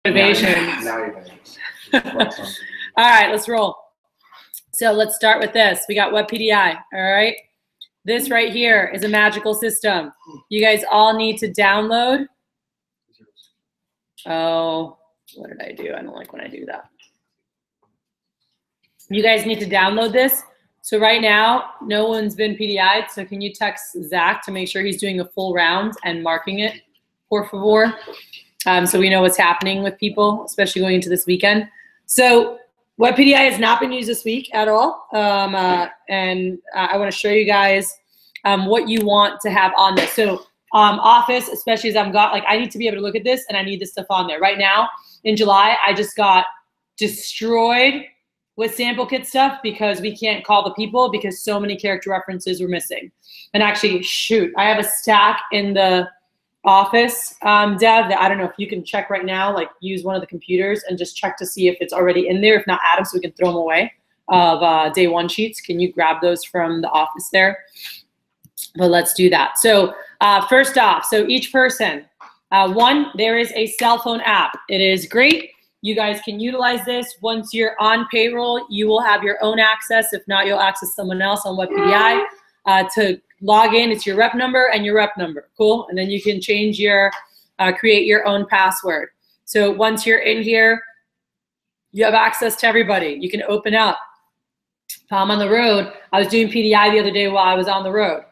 Motivation. Now you're gonna All right, let's roll. So let's start with this. We got Web PDI, all right? This right here is a magical system. You guys all need to download. Oh, what did I do? I don't like when I do that. You guys need to download this. So right now, no one's been PDI'd, so can you text Zach to make sure he's doing a full round and marking it, por favor? So we know what's happening with people, especially going into this weekend. So Web PDI has not been used this week at all. And I want to show you guys what you want to have on this. So Office, especially as I need to be able to look at this and I need this stuff on there. Right now, in July, I just got destroyed with sample kit stuff because we can't call the people because so many character references were missing. And actually, shoot, I have a stack in the Office dev that I don't know if you can check right now, like use one of the computers and just check to see if it's already in there. If not, add them so we can throw them away of day one sheets. Can you grab those from the Office there? But let's do that. So first off, so each person, one, there is a cell phone app. It is great. You guys can utilize this. Once you're on payroll, you will have your own access. If not, you'll access someone else on Web PDI to log in. It's your rep number and your rep number. Cool. And then you can change your, create your own password. So once you're in here, you have access to everybody. You can open up. If I'm on the road, I was doing PDI the other day while I was on the road.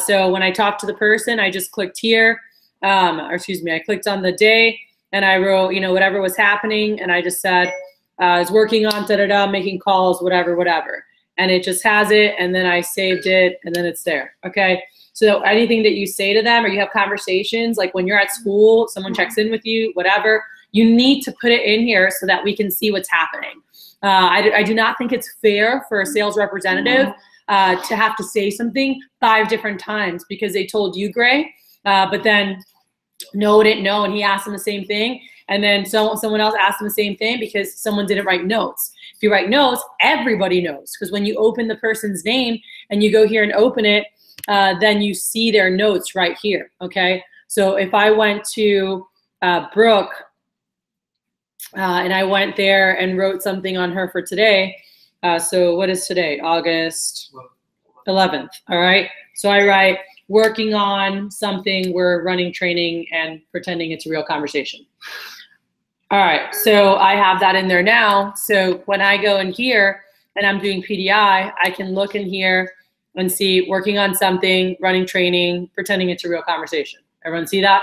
So when I talked to the person, I just clicked here, or excuse me, I clicked on the day and I wrote, you know, whatever was happening. And I just said, I was working on da-da-da, making calls, whatever, whatever. And it just has it, and then I saved it, and then it's there, okay? So anything that you say to them or you have conversations, like when you're at school, someone checks in with you, whatever, you need to put it in here so that we can see what's happening. I do not think it's fair for a sales representative to have to say something 5 different times because they told you, Gray, but then no didn't know, and he asked them the same thing, and then someone else asked them the same thing because someone didn't write notes. If you write notes, everybody knows, because when you open the person's name and you go here and open it, then you see their notes right here, okay? So if I went to Brooke and I went there and wrote something on her for today, so what is today? August 11th, all right? So I write, working on something, we're running training and pretending it's a real conversation. All right, so I have that in there now. So when I go in here and I'm doing PDI, I can look in here and see working on something, running training, pretending it's a real conversation. Everyone see that?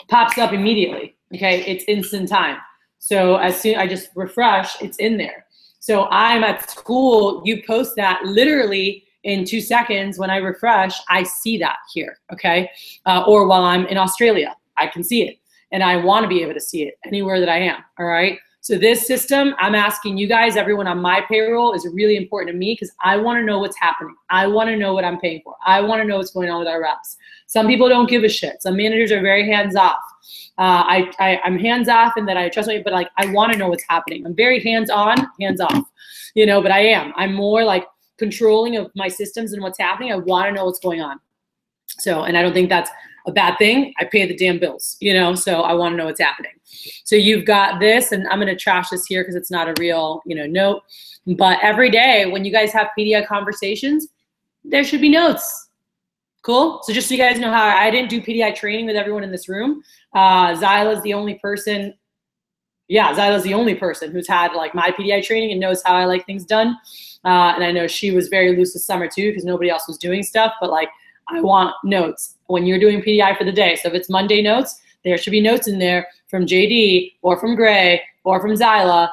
Pops up immediately, okay? It's instant time. So as soon I just refresh, it's in there. So I'm at school, you post that literally in 2 seconds. When I refresh, I see that here, okay? Or while I'm in Australia, I can see it. And I want to be able to see it anywhere that I am, all right? So this system, I'm asking you guys, everyone on my payroll, is really important to me because I want to know what's happening. I want to know what I'm paying for. I want to know what's going on with our reps. Some people don't give a shit. Some managers are very hands-off. I'm hands-off in that I trust me, but like I want to know what's happening. I'm very hands-on, hands-off, you know, but I am. I'm more like controlling of my systems and what's happening. I want to know what's going on. So, and I don't think that's a bad thing. I pay the damn bills, you know, so I want to know what's happening. So you've got this, and I'm going to trash this here because it's not a real, you know, note. But every day when you guys have PDI conversations, there should be notes. Cool? So just so you guys know how I didn't do PDI training with everyone in this room. Zyla's the only person. Yeah, Zyla's the only person who's had like my PDI training and knows how I like things done. And I know she was very loose this summer too because nobody else was doing stuff. But like, I want notes when you're doing PDI for the day. So if it's Monday notes, there should be notes in there from JD or from Gray or from Zyla,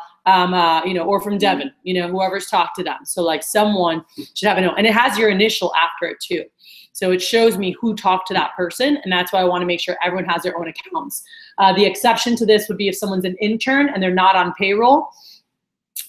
you know, or from Devin, you know, whoever's talked to them. So like someone should have a note, and it has your initial after it too. So it shows me who talked to that person, and that's why I want to make sure everyone has their own accounts. The exception to this would be if someone's an intern and they're not on payroll.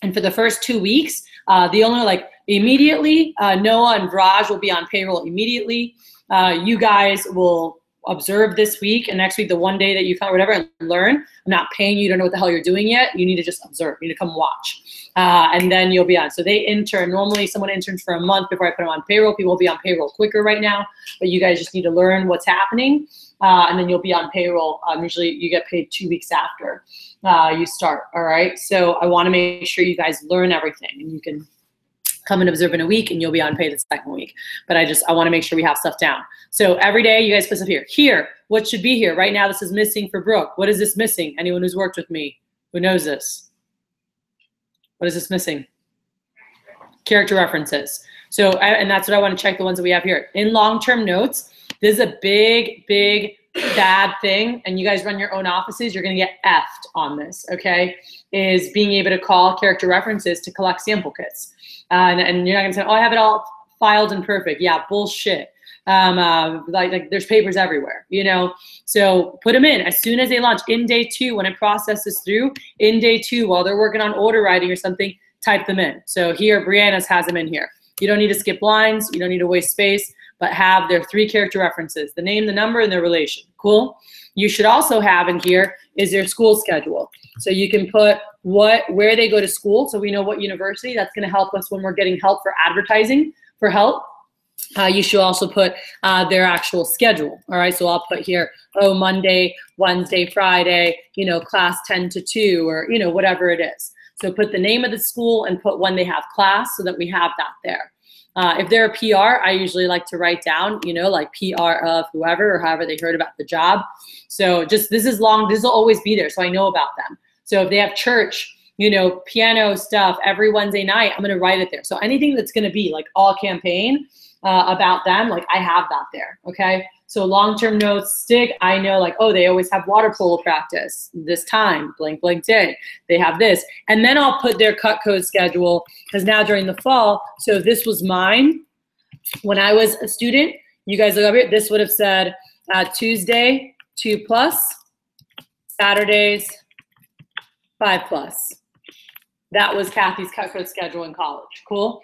And for the first 2 weeks, the only like immediately, Noah and Viraj will be on payroll immediately. You guys will observe this week and next week, the one day that you come, whatever, and learn. I'm not paying you. You don't know what the hell you're doing yet. You need to just observe. You need to come watch. And then you'll be on. So they intern. Normally someone interns for a month before I put them on payroll. People will be on payroll quicker right now, but you guys just need to learn what's happening. And then you'll be on payroll. Usually you get paid 2 weeks after you start. All right. So I want to make sure you guys learn everything, and you can come and observe in a week and you'll be on pay the second week. But I want to make sure we have stuff down. So every day you guys put stuff here. Here, what should be here? Right now this is missing for Brooke. What is this missing? Anyone who's worked with me who knows this? What is this missing? Character references. So, and that's what I want to check, the ones that we have here. In long-term notes, this is a big, big, bad thing, and you guys run your own offices, you're going to get effed on this, okay, is being able to call character references to collect sample kits. And you're not going to say, oh, I have it all filed and perfect. Yeah, bullshit. Like there's papers everywhere, you know? So put them in as soon as they launch. In day 2, when it processes through, in day 2, while they're working on order writing or something, type them in. So here, Brianna's has them in here. You don't need to skip lines. You don't need to waste space, but have their 3 character references, the name, the number, and their relation. Cool? You should also have in here is their school schedule. So you can put where they go to school, so we know what university. That's going to help us when we're getting help for advertising for help. You should also put their actual schedule. All right, so I'll put here, oh, Monday, Wednesday, Friday, you know, class 10 to 2, or, you know, whatever it is. So put the name of the school and put when they have class so that we have that there. If they're a PR, I usually like to write down, you know, like PR of whoever or however they heard about the job. So just, this is long, this will always be there, so I know about them. So if they have church, you know, piano stuff every Wednesday night, I'm going to write it there. So anything that's going to be like all campaign about them, like I have that there, okay? So long-term notes, STIG, I know like, oh, they always have water polo practice this time, blank, blank day. They have this. And then I'll put their cut code schedule, because now during the fall, so if this was mine, when I was a student, you guys look up here, this would have said Tuesday, 2+, Saturdays, 5+. That was Kathy's cut code schedule in college. Cool.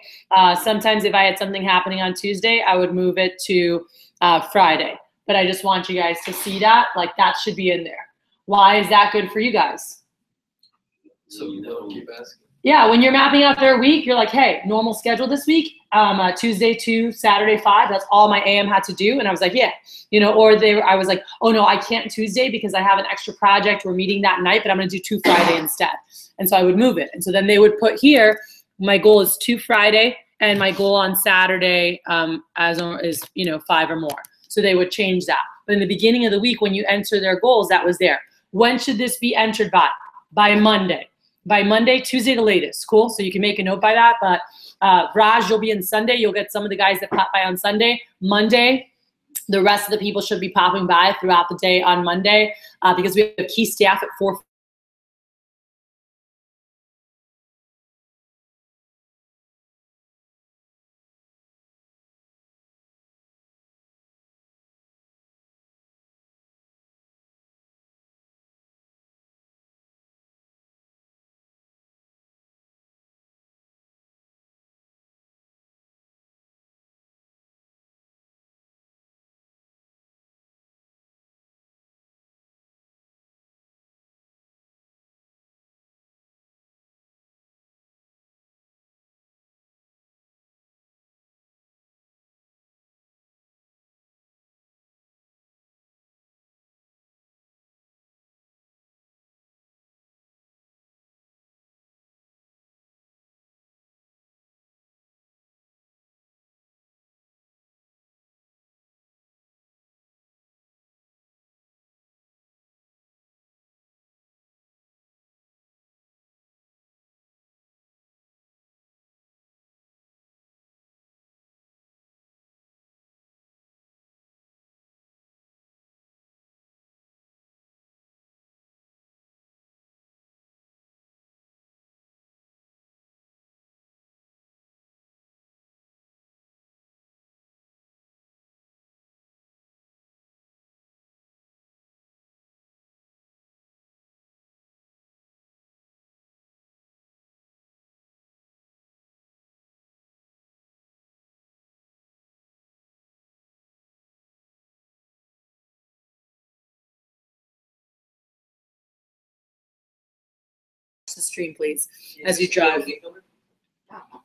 Sometimes if I had something happening on Tuesday, I would move it to Friday. But I just want you guys to see that. Like, that should be in there. Why is that good for you guys? So you know, keep asking. Yeah, when you're mapping out their week, you're like, hey, normal schedule this week, Tuesday 2, Saturday 5. That's all my AM had to do. And I was like, yeah, you know, or I was like, oh no, I can't Tuesday because I have an extra project. We're meeting that night, but I'm going to do 2 Friday instead. And so I would move it. And so then they would put here, my goal is 2 Friday, and my goal on Saturday is, you know, 5 or more. So they would change that. But in the beginning of the week, when you enter their goals, that was there. When should this be entered by? By Monday. By Monday, Tuesday the latest. Cool. So you can make a note by that. But Raj, you'll be in Sunday. You'll get some of the guys that pop by on Sunday. Monday, the rest of the people should be popping by throughout the day on Monday because we have key staff at 4 the stream, please, as you drive.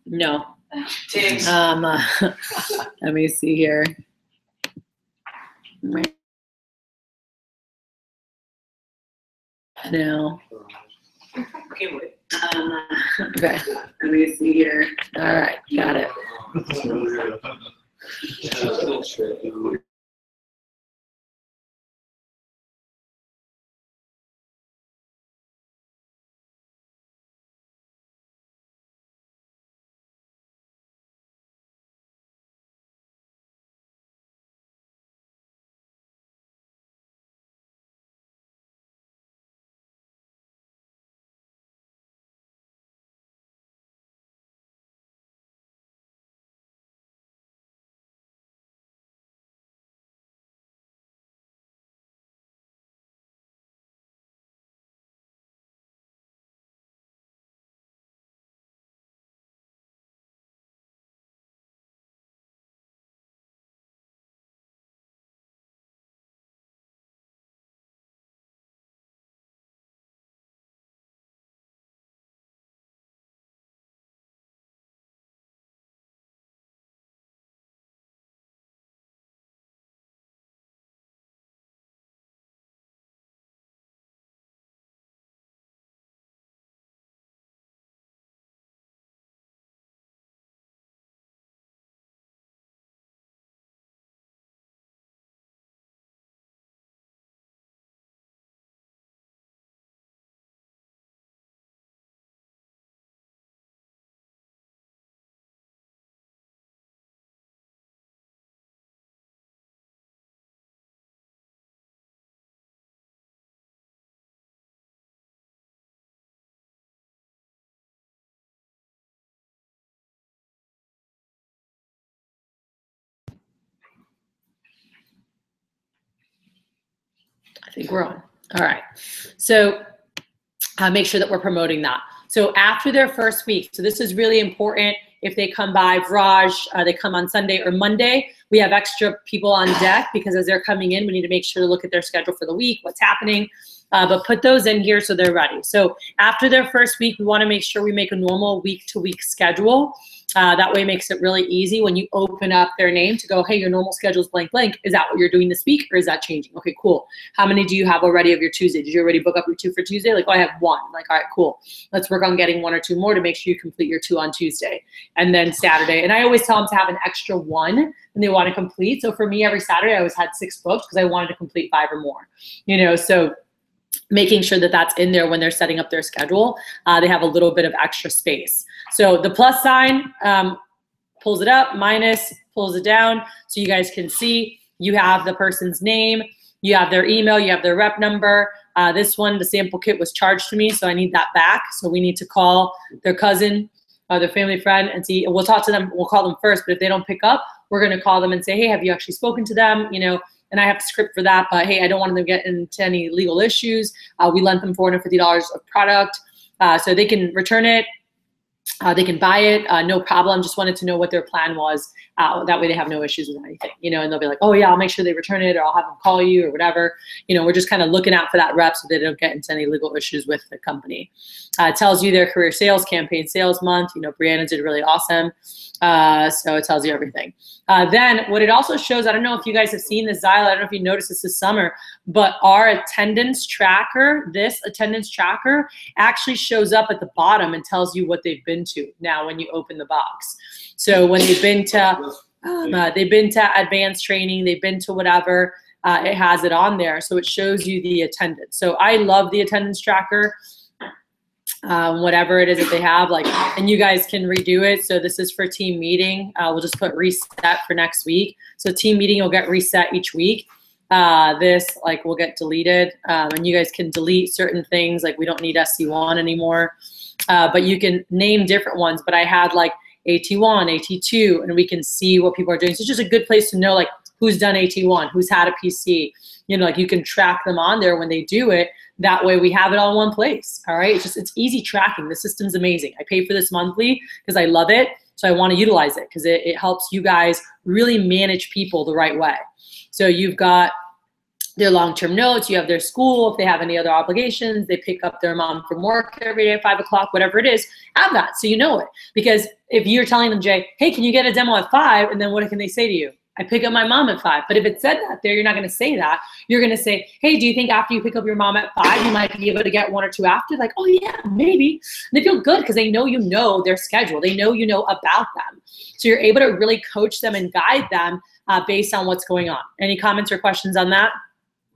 No. Let me see here. No. Okay. Let me see here. All right, got it. I think we're on. All right. So make sure that we're promoting that. So after their first week, so this is really important. If they come by Vraj, they come on Sunday or Monday, we have extra people on deck because as they're coming in, we need to make sure to look at their schedule for the week, what's happening, but put those in here so they're ready. So after their first week, we want to make sure we make a normal week-to-week schedule. That way it makes it really easy when you open up their name to go, hey, your normal schedule is blank, blank. Is that what you're doing this week or is that changing? Okay, cool. How many do you have already of your Tuesday? Did you already book up your 2 for Tuesday? Like, oh, I have 1. Like, all right, cool. Let's work on getting 1 or 2 more to make sure you complete your 2 on Tuesday and then Saturday. And I always tell them to have an extra 1 and they want to complete. So for me, every Saturday, I always had 6 booked because I wanted to complete 5 or more, you know, so making sure that that's in there when they're setting up their schedule. They have a little bit of extra space. So the plus sign, pulls it up, minus pulls it down, so you guys can see you have the person's name, you have their email, you have their rep number. This one, the sample kit was charged to me, so I need that back. So we need to call their cousin, their family friend, and see. We'll talk to them. We'll call them first, but if they don't pick up, we're going to call them and say, hey, have you actually spoken to them? You know, and I have a script for that, but hey, I don't want them to get into any legal issues. We lent them $450 of product, so they can return it. They can buy it, no problem. Just wanted to know what their plan was. That way they have no issues with anything, you know, and they'll be like, oh yeah, I'll make sure they return it or I'll have them call you or whatever. You know, we're just kind of looking out for that rep so they don't get into any legal issues with the company. It tells you their career sales, campaign sales month. You know, Brianna did really awesome. So it tells you everything. Then what it also shows, I don't know if you guys have seen this, Zyla, I don't know if you noticed this summer, but our attendance tracker, this attendance tracker actually shows up at the bottom and tells you what they've been to now when you open the box. So when they've been to advanced training, they've been to whatever, it has it on there. So it shows you the attendance. So I love the attendance tracker. Whatever it is that they have, like, and you guys can redo it. So this is for team meeting. We'll just put reset for next week. So team meeting will get reset each week. This like will get deleted, and you guys can delete certain things. Like we don't need SC1 anymore, but you can name different ones. But I had like AT1, AT2, and we can see what people are doing. So it's just a good place to know like who's done AT1, who's had a PC. You know, like you can track them on there when they do it. That way we have it all in one place, all right? It's easy tracking. The system's amazing. I pay for this monthly because I love it, so I want to utilize it because it helps you guys really manage people the right way. So you've got their long-term notes, you have their school, if they have any other obligations, they pick up their mom from work every day at 5 o'clock, whatever it is, have that so you know it. Because if you're telling them, Jay, hey, can you get a demo at 5? And then what can they say to you? I pick up my mom at 5. But if it said that there, you're not going to say that. You're going to say, hey, do you think after you pick up your mom at 5, you might be able to get 1 or 2 after? Like, oh yeah, maybe. And they feel good because they know you know their schedule. They know you know about them. So you're able to really coach them and guide them based on what's going on. Any comments or questions on that?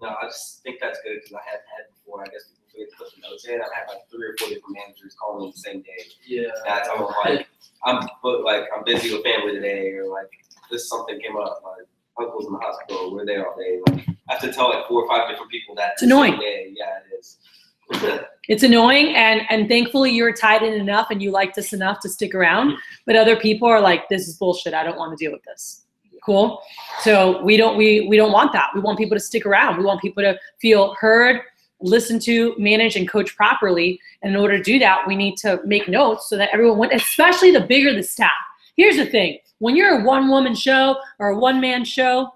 No, I just think that's good because I haven't had before. I guess people forget to put the notes in. I've had like 3 or 4 different managers call me the same day. Yeah. And I tell them like I'm busy with family today, or like something came up. Like uncle's in the hospital, we're there all day. Like I have to tell like 4 or 5 different people that. It's annoying. Day. Yeah, it is. It's annoying, and thankfully you're tied in enough and you like this enough to stick around. But other people are like, this is bullshit. I don't want to deal with this. Cool. So we don't want that. We want people to stick around. We want people to feel heard, listened to, manage, and coach properly. And in order to do that, we need to make notes so that everyone went, especially the bigger the staff. Here's the thing. When you're a one-woman show or a one-man show,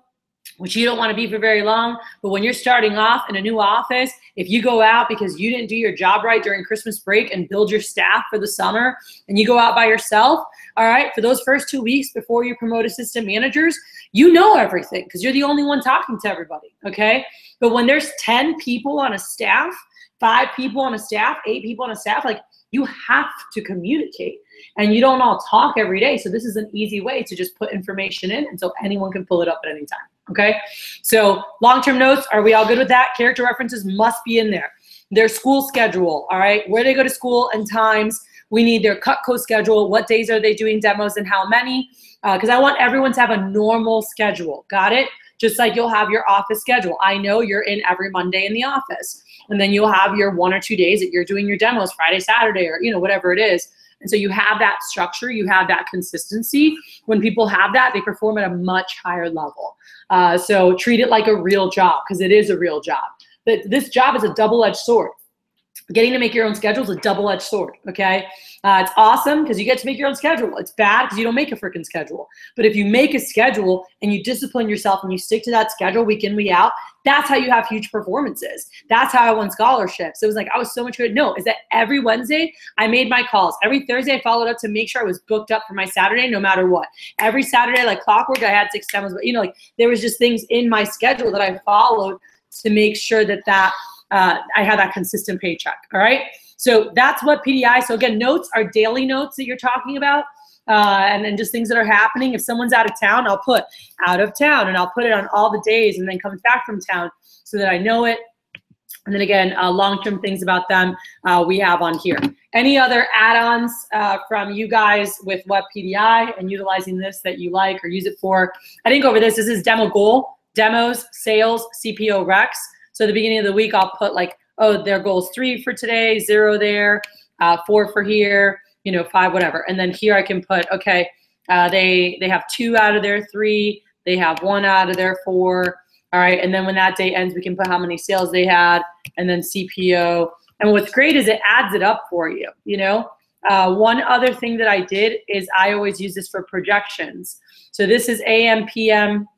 which you don't want to be for very long, but when you're starting off in a new office, if you go out because you didn't do your job right during Christmas break and build your staff for the summer, and you go out by yourself, all right, for those first 2 weeks before you promote assistant managers, you know everything because you're the only one talking to everybody, okay? But when there's 10 people on a staff, 5 people on a staff, 8 people on a staff, like you have to communicate. And you don't all talk every day. So this is an easy way to just put information in, and so anyone can pull it up at any time. Okay. So long-term notes, are we all good with that? Character references must be in there. Their school schedule. All right. Where they go to school and times. We need their Cutco schedule. What days are they doing demos and how many? Because I want everyone to have a normal schedule. Got it? Just like you'll have your office schedule. I know you're in every Monday in the office. And then you'll have your 1 or 2 days that you're doing your demos, Friday, Saturday, or whatever it is. And so you have that structure, you have that consistency. When people have that, they perform at a much higher level. So treat it like a real job, because it is a real job. But this job is a double-edged sword. Getting to make your own schedule is a double-edged sword, okay? It's awesome because you get to make your own schedule. It's bad because you don't make a freaking schedule. But if you make a schedule and you discipline yourself and you stick to that schedule week in, week out, that's how you have huge performances. That's how I won scholarships. It was like I was so much good. No, is that every Wednesday I made my calls. Every Thursday I followed up to make sure I was booked up for my Saturday no matter what. Every Saturday, like clockwork, I had 6 demos. But, like there was just things in my schedule that I followed to make sure that I had that consistent paycheck, all right? So that's what PDI, so again, notes are daily notes that you're talking about, and then just things that are happening. If someone's out of town, I'll put out of town, and I'll put it on all the days and then comes back from town so that I know it. And then again, long-term things about them we have on here. Any other add-ons from you guys with what PDI and utilizing this that you like or use it for? I didn't go over this. This is demo goal, demos, sales, CPO recs. So at the beginning of the week, I'll put like, oh, their goal's 3 for today, 0 there, 4 for here, 5, whatever. And then here I can put, okay, they have 2 out of their 3, they have 1 out of their 4. All right, and then when that day ends, we can put how many sales they had, and then CPO. And what's great is it adds it up for you, One other thing that I did is I always use this for projections. So this is AM, PM,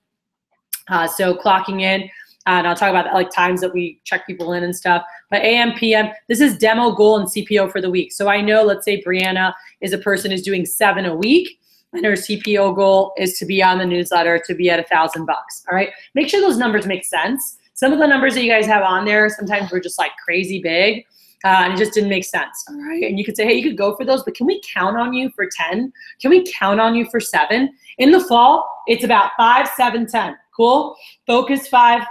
so clocking in. And I'll talk about that, like times that we check people in and stuff. But AM, PM, this is demo, goal, and CPO for the week. So I know, let's say Brianna is a person who's doing 7 a week, and her CPO goal is to be on the newsletter, to be at $1,000. All right, make sure those numbers make sense. Some of the numbers that you guys have on there sometimes were just like crazy big, and it just didn't make sense. All right, and you could say, hey, you could go for those, but can we count on you for 10? Can we count on you for 7? In the fall, it's about 5, 7, 10. Cool. Focus 5.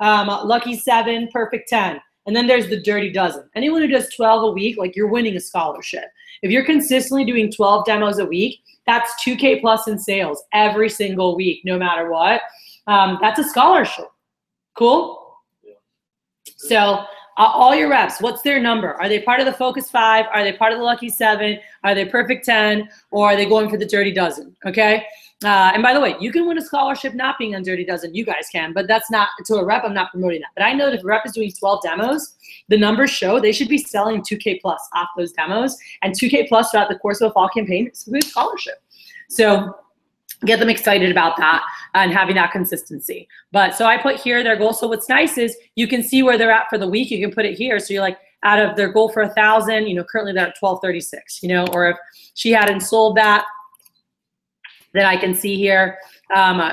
Lucky 7, perfect 10. And then there's the dirty dozen. Anyone who does 12 a week, like you're winning a scholarship. If you're consistently doing 12 demos a week, that's 2K plus in sales every single week, no matter what. That's a scholarship. Cool? Yeah. So all your reps, what's their number? Are they part of the Focus 5? Are they part of the Lucky 7? Are they perfect 10? Or are they going for the dirty dozen? Okay? And by the way, you can win a scholarship not being on Dirty Dozen. You guys can, but that's not, to a rep, I'm not promoting that. But I know that if a rep is doing 12 demos, the numbers show they should be selling 2K plus off those demos, and 2K plus throughout the course of a fall campaign is a good scholarship. So get them excited about that and having that consistency. But so I put here their goal. So what's nice is you can see where they're at for the week. You can put it here. So you're like, out of their goal for 1,000, you know, currently they're at 1236, you know, or if she hadn't sold that, then I can see here,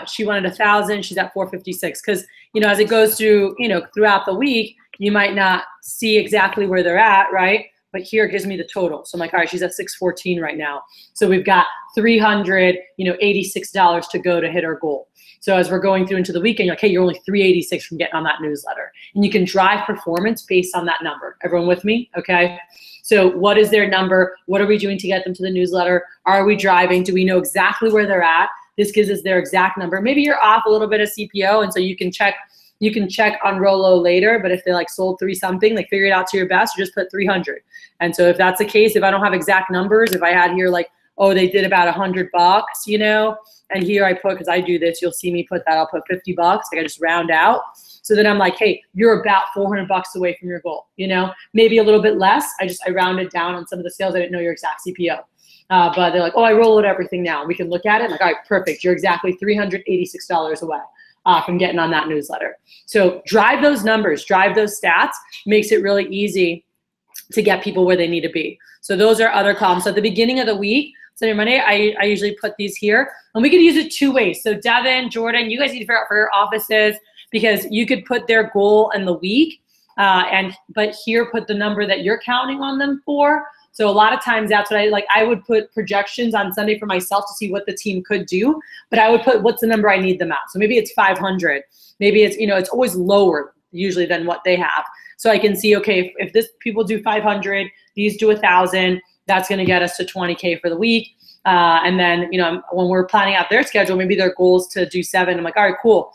she wanted 1,000, she's at 456. Cause you know, as it goes through, you know, throughout the week, you might not see exactly where they're at, right? But here it gives me the total. So I'm like, all right, she's at 614 right now. So we've got $386 to go to hit our goal. So as we're going through into the weekend, you're like, hey, you're only 386 from getting on that newsletter. And you can drive performance based on that number. Everyone with me? Okay. So what is their number? What are we doing to get them to the newsletter? Are we driving? Do we know exactly where they're at? This gives us their exact number. Maybe you're off a little bit of CPO, and so you can check on Rollo later, but if they like sold 3 something, like figure it out to your best, or just put 300. And so if that's the case, if I don't have exact numbers, if I had here like, oh, they did about $100, you know, and here I put, because I do this, you'll see me put that, I'll put $50, like I just round out. So then I'm like, hey, you're about $400 away from your goal, you know, maybe a little bit less. I rounded down on some of the sales. I didn't know your exact CPO. But they're like, oh, I roll it everything now. We can look at it. I'm like, all right, perfect. You're exactly $386 away from getting on that newsletter. So drive those numbers, drive those stats, makes it really easy to get people where they need to be. So those are other columns. So at the beginning of the week, Sunday, Monday, I usually put these here, and we could use it 2 ways. So Devin, Jordan, you guys need to figure out for your offices, because you could put their goal in the week, but here put the number that you're counting on them for. So a lot of times that's what I like. I would put projections on Sunday for myself to see what the team could do, but I would put what's the number I need them at. So maybe it's 500. Maybe it's, you know, it's always lower usually than what they have. So I can see, okay, if this people do 500, these do 1,000, that's going to get us to 20K for the week. And then, you know, when we're planning out their schedule, maybe their goal is to do 7. I'm like, all right, cool.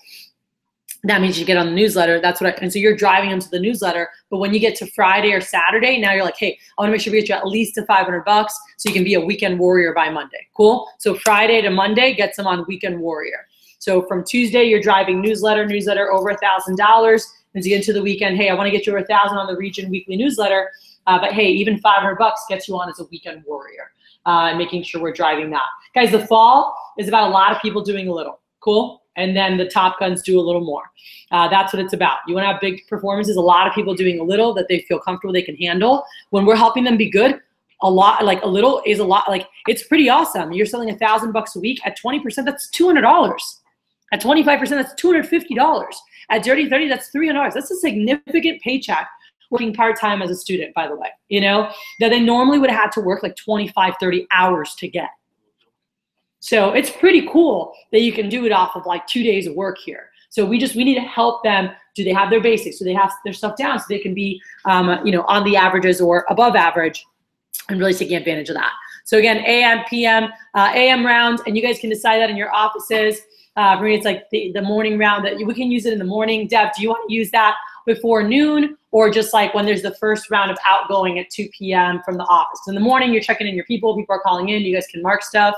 That means you get on the newsletter. That's what and so you're driving them to the newsletter. But when you get to Friday or Saturday, now you're like, hey, I want to make sure we get you at least to $500 so you can be a weekend warrior by Monday. Cool. So Friday to Monday gets them on weekend warrior. So from Tuesday, you're driving newsletter over $1,000. As you get into the weekend, hey, I want to get you over 1,000 on the region weekly newsletter. But hey, even $500 gets you on as a weekend warrior. And making sure we're driving that. Guys, the fall is about a lot of people doing a little. Cool. And then the top guns do a little more. That's what it's about. You want to have big performances, a lot of people doing a little that they feel comfortable they can handle. When we're helping them be good, a little is a lot. Like, it's pretty awesome. You're selling $1,000 a week at 20%, that's $200. At 25%, that's $250. At Dirty 30, that's $300. That's a significant paycheck working part-time as a student, by the way, you know, that they normally would have had to work like 25, 30 hours to get. So it's pretty cool that you can do it off of like 2 days of work here. So we need to help them. Do they have their basics? Do they have their stuff down so they can be, you know, on the averages or above average, and really taking advantage of that. So again, AM, PM, AM round, and you guys can decide that in your offices. For me, it's like the morning round that we can use it in the morning. Deb, do you want to use that before noon, or just like when there's the first round of outgoing at 2 p.m. from the office? In the morning, you're checking in your people are calling in, you guys can mark stuff.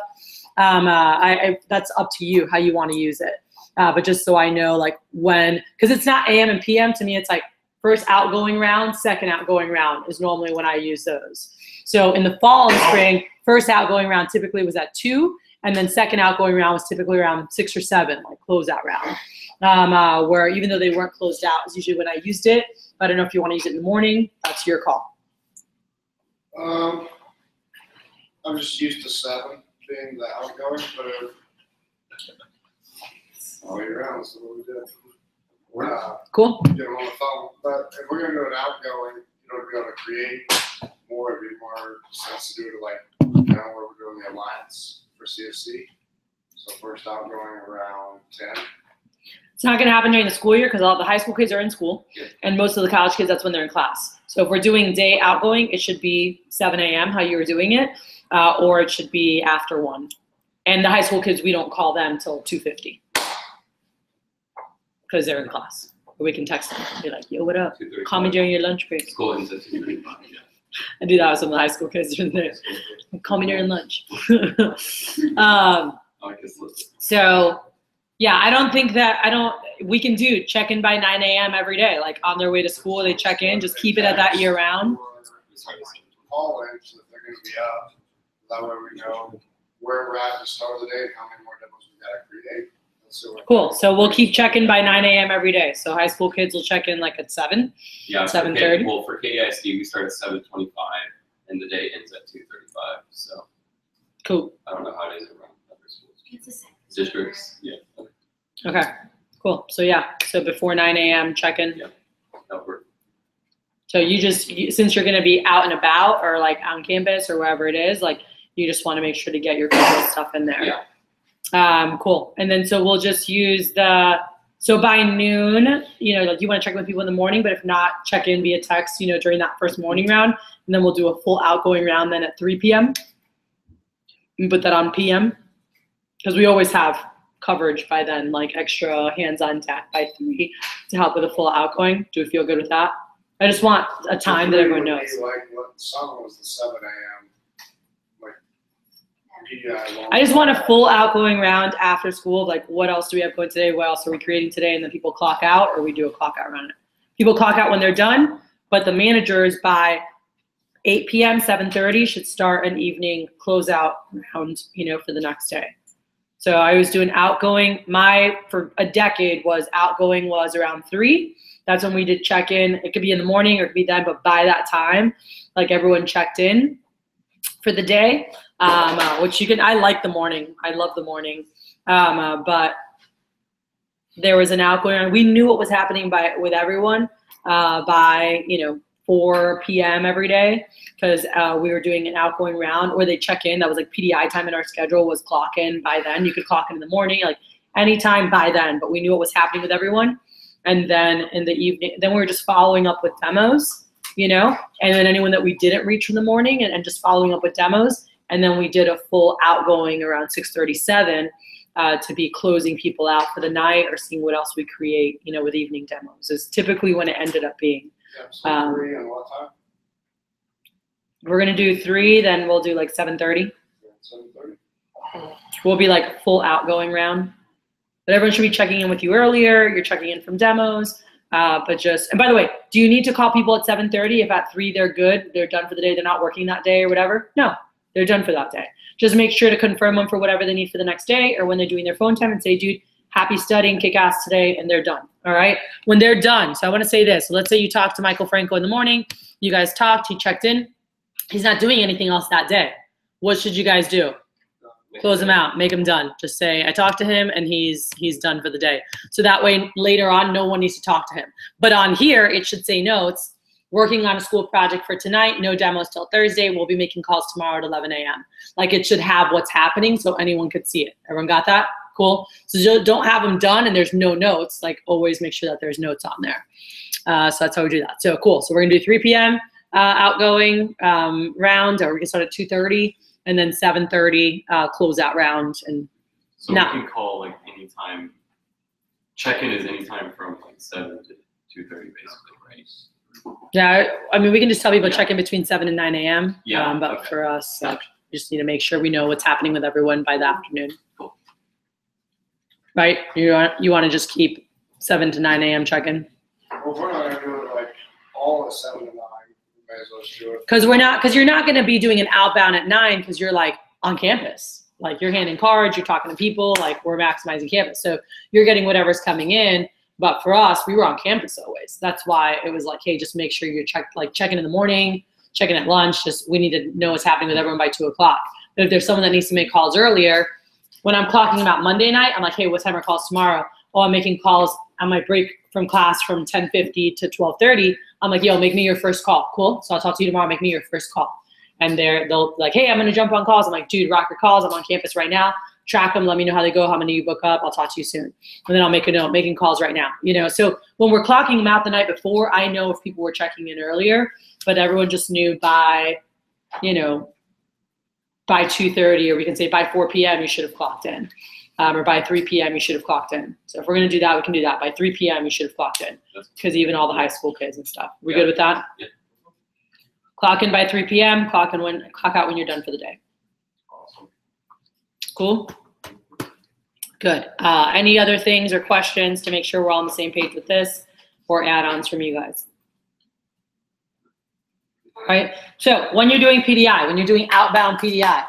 That's up to you how you want to use it. But just so I know, like when, because it's not AM and PM, to me, it's like first outgoing round, second outgoing round is normally when I use those. So in the fall and spring, first outgoing round typically was at 2, and then second outgoing round was typically around 6 or 7, like closeout round. Where even though they weren't closed out, is usually when I used it. But I don't know if you want to use it in the morning. That's your call. I'm just used to 7 being the outgoing, but all year round, so what we did. Cool. Get them on the phone. But if we're going to do an outgoing, in order to be able to create more, it'd be more sense to do it like now where we're doing the alliance for CFC. So first outgoing around 10. It's not going to happen during the school year because all the high school kids are in school, and most of the college kids, that's when they're in class. So if we're doing day outgoing, it should be 7 a.m. how you were doing it, or it should be after 1. And the high school kids, we don't call them till 2:50 because they're in class. Or we can text them and be like, yo, what up? Call me during your lunch break. I do that with some of the high school kids. Call me during lunch. So, yeah, I don't think that, we can do check-in by 9 a.m. every day. Like on their way to school, they check in, just keep it at that year round. Call in so that they're going to be up. That way we know where we're at the start of the day, and how many more demos we gotta create. Cool. So we'll keep checking by 9 a.m. every day. So high school kids will check in like at 7. Yeah. 7:30. Well, for KDISD, we start at 7:25, and the day ends at 2:35. So. Cool. I don't know how it is around other schools. It's the same. Districts. Yeah. Okay. Cool. So yeah. So before 9 a.m. check in. Yeah. That works. So since you're going to be out and about or like on campus or wherever it is, like you just want to make sure to get your stuff in there. Yeah. Cool. And then so we'll just use so by noon, like you want to check with people in the morning, but if not, check in via text, during that first morning round. And then we'll do a full outgoing round then at 3 p.m. and put that on PM because we always have coverage by then, like extra hands on deck by 3 to help with a full outgoing. Do we feel good with that? I just want a time that everyone knows. Like what summer was the 7 a.m. like PDI. I just want a full outgoing round after school. Like, what else do we have going today? What else are we creating today? And then people clock out, or we do a clock out round. People clock out when they're done, but the managers by 8 p.m., 7:30 should start an evening closeout round, for the next day. So I was doing outgoing. For a decade outgoing was around 3. That's when we did check in. It could be in the morning or it could be then, but by that time, like everyone checked in for the day, which I like the morning. I love the morning. But there was an outgoing round. We knew what was happening with everyone by 4 p.m. every day because we were doing an outgoing round where they check in. That was like PDI time in our schedule was clock in by then. You could clock in the morning, like anytime by then, but we knew what was happening with everyone. And then in the evening, then we were just following up with demos, and then anyone that we didn't reach in the morning and just following up with demos. And then we did a full outgoing around 6:37 to be closing people out for the night or seeing what else we create, with evening demos is typically when it ended up being. Yeah, so 3 and what time? We're going to do 3, then we'll do like 7:30. 7:30. We'll be like full outgoing round. But everyone should be checking in with you earlier. You're checking in from demos. And by the way, do you need to call people at 7:30 if at 3 they're good, they're done for the day, they're not working that day or whatever? No, they're done for that day. Just make sure to confirm them for whatever they need for the next day or when they're doing their phone time and say, dude, happy studying, kick ass today, and they're done, all right? When they're done, so I want to say this. So let's say you talked to Michael Franco in the morning. You guys talked, he checked in. He's not doing anything else that day. What should you guys do? Close him out, make him done. Just say, I talked to him and he's done for the day. So that way later on, no one needs to talk to him. But on here, it should say notes, working on a school project for tonight, no demos till Thursday. We'll be making calls tomorrow at 11 a.m. Like it should have what's happening so anyone could see it. Everyone got that? Cool. So don't have them done and there's no notes. Like always make sure that there's notes on there. So that's how we do that. So cool. So we're gonna do 3 p.m. Outgoing round, or we can start at 2:30 and then 7:30 closeout round. And so we can call like anytime. Check-in is anytime from like 7 to 2:30 basically, right? Yeah, I mean we can just tell people check in between 7 and 9 a.m. Yeah. But okay. for us, like, we just need to make sure we know what's happening with everyone by the afternoon. Cool. Right? You want to just keep 7 to 9 a.m. check-in? Well, if we're not gonna do it like all at 7 to 9, we may as well just do it. Because you're not going to be doing an outbound at 9 because you're like on campus. Like you're handing cards, you're talking to people, like we're maximizing campus. So you're getting whatever's coming in. But for us, we were on campus always. That's why it was like, hey, just make sure you're checking in the morning, checking at lunch. Just we need to know what's happening with everyone by 2 o'clock. But if there's someone that needs to make calls earlier, when I'm clocking about Monday night, I'm like, hey, what time are calls tomorrow? Oh, I'm making calls on my break from class from 10:50 to 12:30. I'm like, yo, make me your first call. Cool. So I'll talk to you tomorrow. Make me your first call. And they'll like, hey, I'm going to jump on calls. I'm like, dude, rock your calls. I'm on campus right now. Track them. Let me know how they go. How many you book up. I'll talk to you soon. And then I'll make a note, making calls right now. So when we're clocking them out the night before, I know if people were checking in earlier, but everyone just knew by 2:30, or we can say by 4 p.m. you should have clocked in. Or by 3 p.m. you should have clocked in. So if we're going to do that, we can do that. By 3 p.m. you should have clocked in. Because even all the high school kids and stuff. We good with that? Yeah. Clock in by 3 p.m., clock out when you're done for the day. Awesome. Cool? Good. Any other things or questions to make sure we're all on the same page with this, or add-ons from you guys? All right. So when you're doing PDI, when you're doing outbound PDI,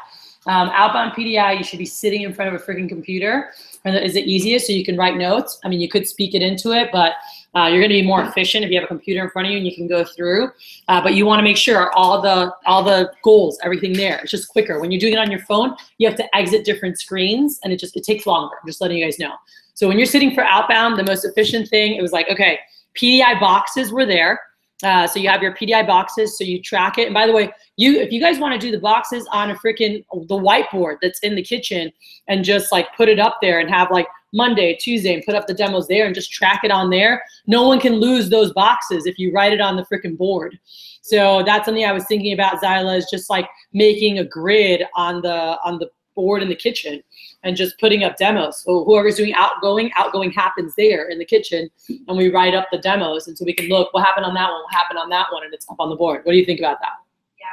Outbound PDI, you should be sitting in front of a freaking computer. And that is the easiest, so you can write notes. I mean, you could speak it into it, but you're going to be more efficient if you have a computer in front of you and you can go through. But you want to make sure all the goals, everything there. It's just quicker. When you're doing it on your phone, you have to exit different screens, and it takes longer. I'm just letting you guys know. So when you're sitting for outbound, the most efficient thing, it was like, okay, PDI boxes were there. So you have your PDI boxes, so you track it. And by the way, if you guys want to do the boxes on the whiteboard that's in the kitchen and just like put it up there and have like Monday, Tuesday, and put up the demos there and just track it on there, no one can lose those boxes if you write it on the freaking board. So that's something I was thinking about, Zyla, is just like making a grid on the board in the kitchen and just putting up demos. So whoever's doing outgoing happens there in the kitchen, and we write up the demos, and so we can look what happened on that one, what happened on that one, and it's up on the board. What do you think about that? Yeah,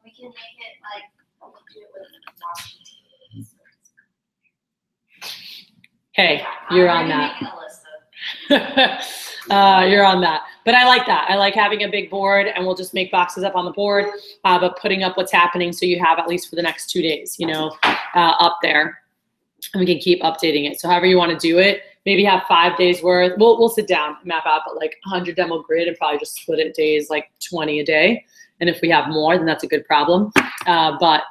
we can make it like do it with watching TV. Hey, you're on that. You're on that. But I like that. I like having a big board, and we'll just make boxes up on the board, but putting up what's happening so you have at least for the next 2 days, up there. And we can keep updating it. So however you want to do it, maybe have 5 days worth. We'll sit down, map out, but like 100 demo grid and probably just split it days, like 20 a day. And if we have more, then that's a good problem. But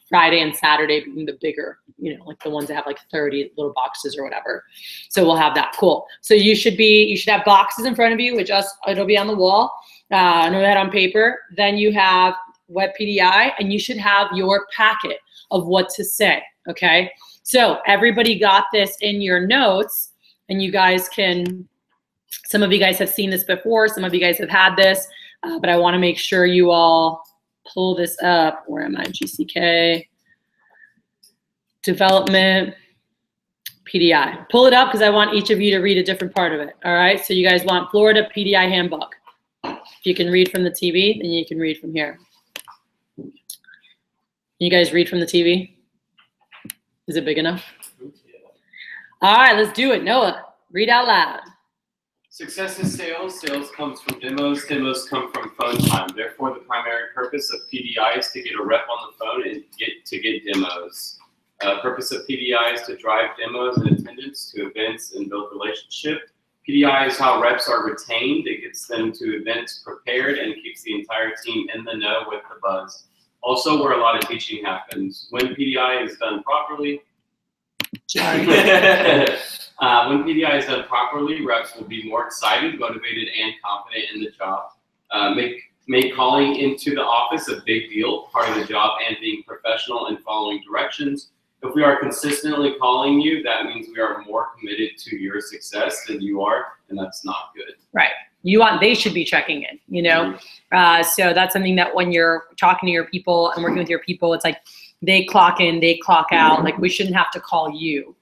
Friday and Saturday being the bigger, like the ones that have like 30 little boxes or whatever. So we'll have that. Cool. So you should have boxes in front of you, it'll be on the wall. I know that on paper. Then you have web PDI, and you should have your packet of what to say. Okay. So everybody got this in your notes, and you guys some of you guys have seen this before. Some of you guys have had this, but I want to make sure you all pull this up. Where am I? GCK, development, PDI. Pull it up because I want each of you to read a different part of it. All right. So you guys want Florida PDI handbook. If you can read from the TV, then you can read from here. You guys read from the TV? Is it big enough? All right, let's do it. Noah, read out loud. Success is sales. Sales comes from demos. Demos come from phone time. Therefore, the primary purpose of PDI is to get a rep on the phone and get demos. Purpose of PDI is to drive demos and attendance to events and build relationship. PDI is how reps are retained. It gets them to events prepared and keeps the entire team in the know with the buzz. Also, where a lot of teaching happens. When PDI is done properly, when PDI is done properly, reps will be more excited, motivated, and confident in the job. Make calling into the office a big deal, part of the job, and being professional and following directions. If we are consistently calling you, that means we are more committed to your success than you are, and that's not good. Right. They should be checking in, So that's something that when you're talking to your people and working with your people, it's like they clock in, they clock out. Like we shouldn't have to call you.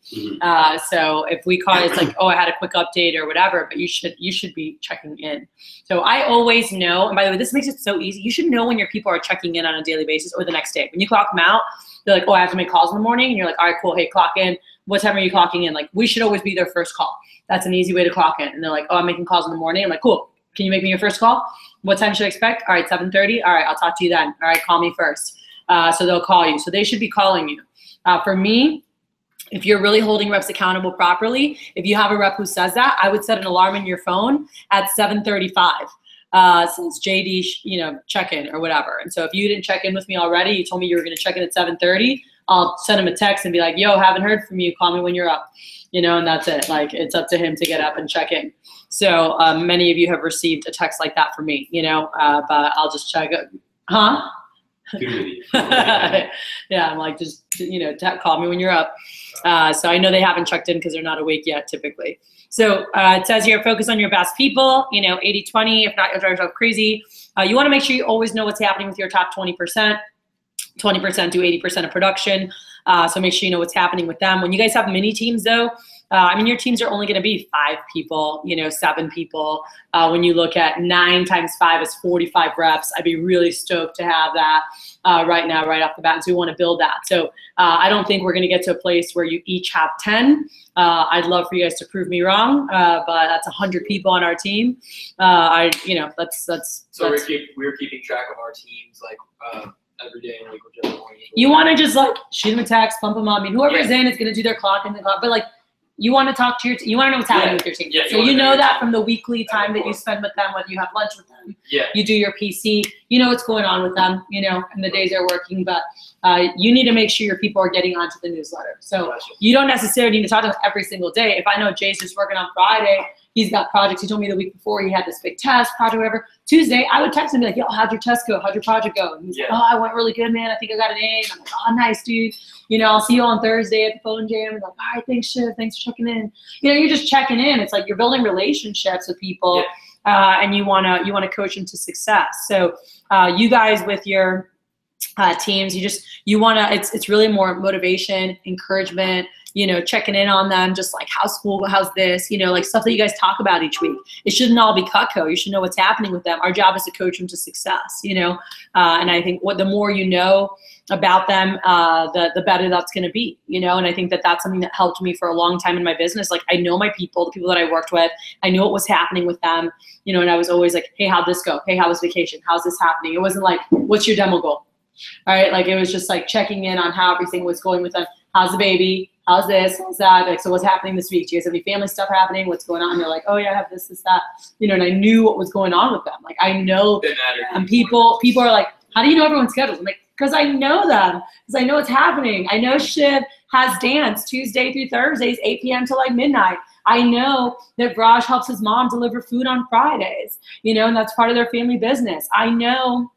So if we call, it's like, oh, I had a quick update or whatever, but you should be checking in. So I always know, and by the way, this makes it so easy. You should know when your people are checking in on a daily basis or the next day. When you clock them out, they're like, oh, I have to make calls in the morning. And you're like, all right, cool. Hey, clock in. What time are you clocking in? Like we should always be their first call. That's an easy way to clock in. And they're like, oh, I'm making calls in the morning. I'm like, cool. Can you make me your first call? What time should I expect? All right, 7:30. All right, I'll talk to you then. All right, call me first. So they'll call you. So they should be calling you. For me, if you're really holding reps accountable properly, if you have a rep who says that, I would set an alarm in your phone at 7:35. Since JD, check in or whatever. And so if you didn't check in with me already, you told me you were going to check in at 7:30, I'll send him a text and be like, yo, haven't heard from you. Call me when you're up, and that's it. Like it's up to him to get up and check in. So many of you have received a text like that from me, but I'll just check it. Huh? Yeah, I'm like, just, call me when you're up. So I know they haven't checked in because they're not awake yet typically. So it says here, focus on your best people, 80-20, if not, you'll drive yourself crazy. You want to make sure you always know what's happening with your top 20%. 20% do 80% of production. So make sure you know what's happening with them. When you guys have mini teams though, your teams are only going to be 5 people, 7 people. When you look at 9 times 5 is 45 reps. I'd be really stoked to have that right now, right off the bat. So we want to build that. So I don't think we're going to get to a place where you each have 10. I'd love for you guys to prove me wrong, but that's 100 people on our team. So we're keeping track of our teams, like every day, like whichever one. You want to just like shoot them a text, pump them up. I mean, whoever's in is going to do their clock and the clock, but like you want to talk to your you want to know what's happening with your team. Yeah, so you know that from the weekly time that you spend with them, whether you have lunch with them, you do your PC, you know what's going on with them, you know, and the days they're working. But you need to make sure your people are getting onto the newsletter. So you don't necessarily need to talk to them every single day. If I know Jay's just working on Friday, he's got projects. He told me the week before he had this big test project, whatever. Tuesday, I would text him and be like, yo, how'd your test go? How'd your project go? And he's like, oh, I went really good, man. I think I got an A. And I'm like, oh, nice, dude. You know, I'll see you on Thursday at the phone jam. And like, all right, thanks, Shiv. Thanks for checking in. You know, you're just checking in. It's like you're building relationships with people, and you wanna coach them to success. So you guys with your teams, it's really more motivation, encouragement, you know, checking in on them, just like how's school, how's this, you know, like stuff that you guys talk about each week. It shouldn't all be Cutco. You should know what's happening with them. Our job is to coach them to success, you know, and I think the more you know about them, the better that's going to be, you know, and I think that that's something that helped me for a long time in my business. Like I know my people, the people that I worked with, I knew what was happening with them, you know, and I was always like, hey, how'd this go? Hey, how was vacation? How's this happening? It wasn't like, what's your demo goal? All right. Like it was just like checking in on how everything was going with them. How's the baby? How's this? How's that? Like, so what's happening this week? Do you guys have any family stuff happening? What's going on? And they're like, oh yeah, I have this, that, you know, and I knew what was going on with them. Like I know, and people are like, how do you know everyone's schedules? I'm like, because I know them, because I know what's happening. I know Shiv has dance Tuesday through Thursdays, 8 p.m. to like midnight. I know that Raj helps his mom deliver food on Fridays, you know, and that's part of their family business. I know